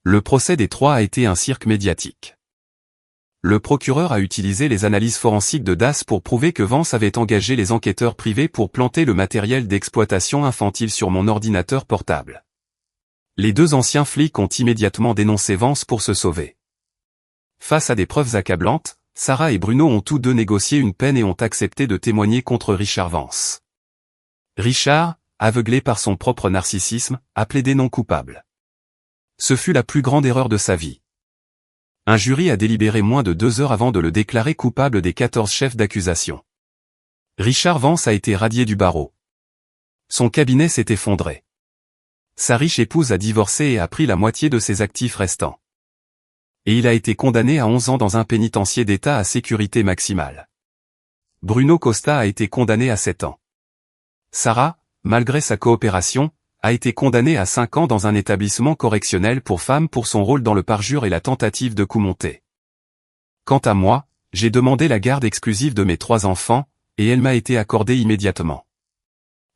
Le procès des trois a été un cirque médiatique. Le procureur a utilisé les analyses forensiques de DAS pour prouver que Vance avait engagé les enquêteurs privés pour planter le matériel d'exploitation infantile sur mon ordinateur portable. Les deux anciens flics ont immédiatement dénoncé Vance pour se sauver. Face à des preuves accablantes, Sarah et Bruno ont tous deux négocié une peine et ont accepté de témoigner contre Richard Vance. Richard, aveuglé par son propre narcissisme, a plaidé non coupable. Ce fut la plus grande erreur de sa vie. Un jury a délibéré moins de 2 heures avant de le déclarer coupable des 14 chefs d'accusation. Richard Vance a été radié du barreau. Son cabinet s'est effondré. Sa riche épouse a divorcé et a pris la moitié de ses actifs restants. Et il a été condamné à 11 ans dans un pénitencier d'État à sécurité maximale. Bruno Costa a été condamné à 7 ans. Sarah, malgré sa coopération, a été condamnée à 5 ans dans un établissement correctionnel pour femmes pour son rôle dans le parjure et la tentative de coup monté. Quant à moi, j'ai demandé la garde exclusive de mes 3 enfants, et elle m'a été accordée immédiatement.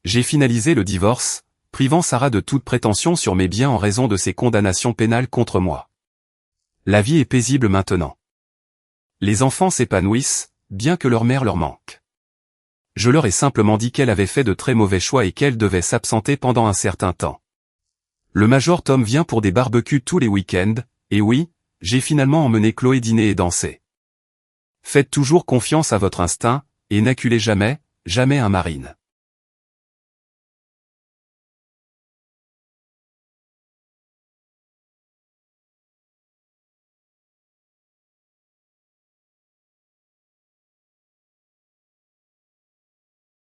J'ai finalisé le divorce, privant Sarah de toute prétention sur mes biens en raison de ses condamnations pénales contre moi. La vie est paisible maintenant. Les enfants s'épanouissent, bien que leur mère leur manque. Je leur ai simplement dit qu'elle avait fait de très mauvais choix et qu'elle devait s'absenter pendant un certain temps. Le Major Tom vient pour des barbecues tous les week-ends, et oui, j'ai finalement emmené Chloé dîner et danser. Faites toujours confiance à votre instinct, et n'acculez jamais, jamais un marine.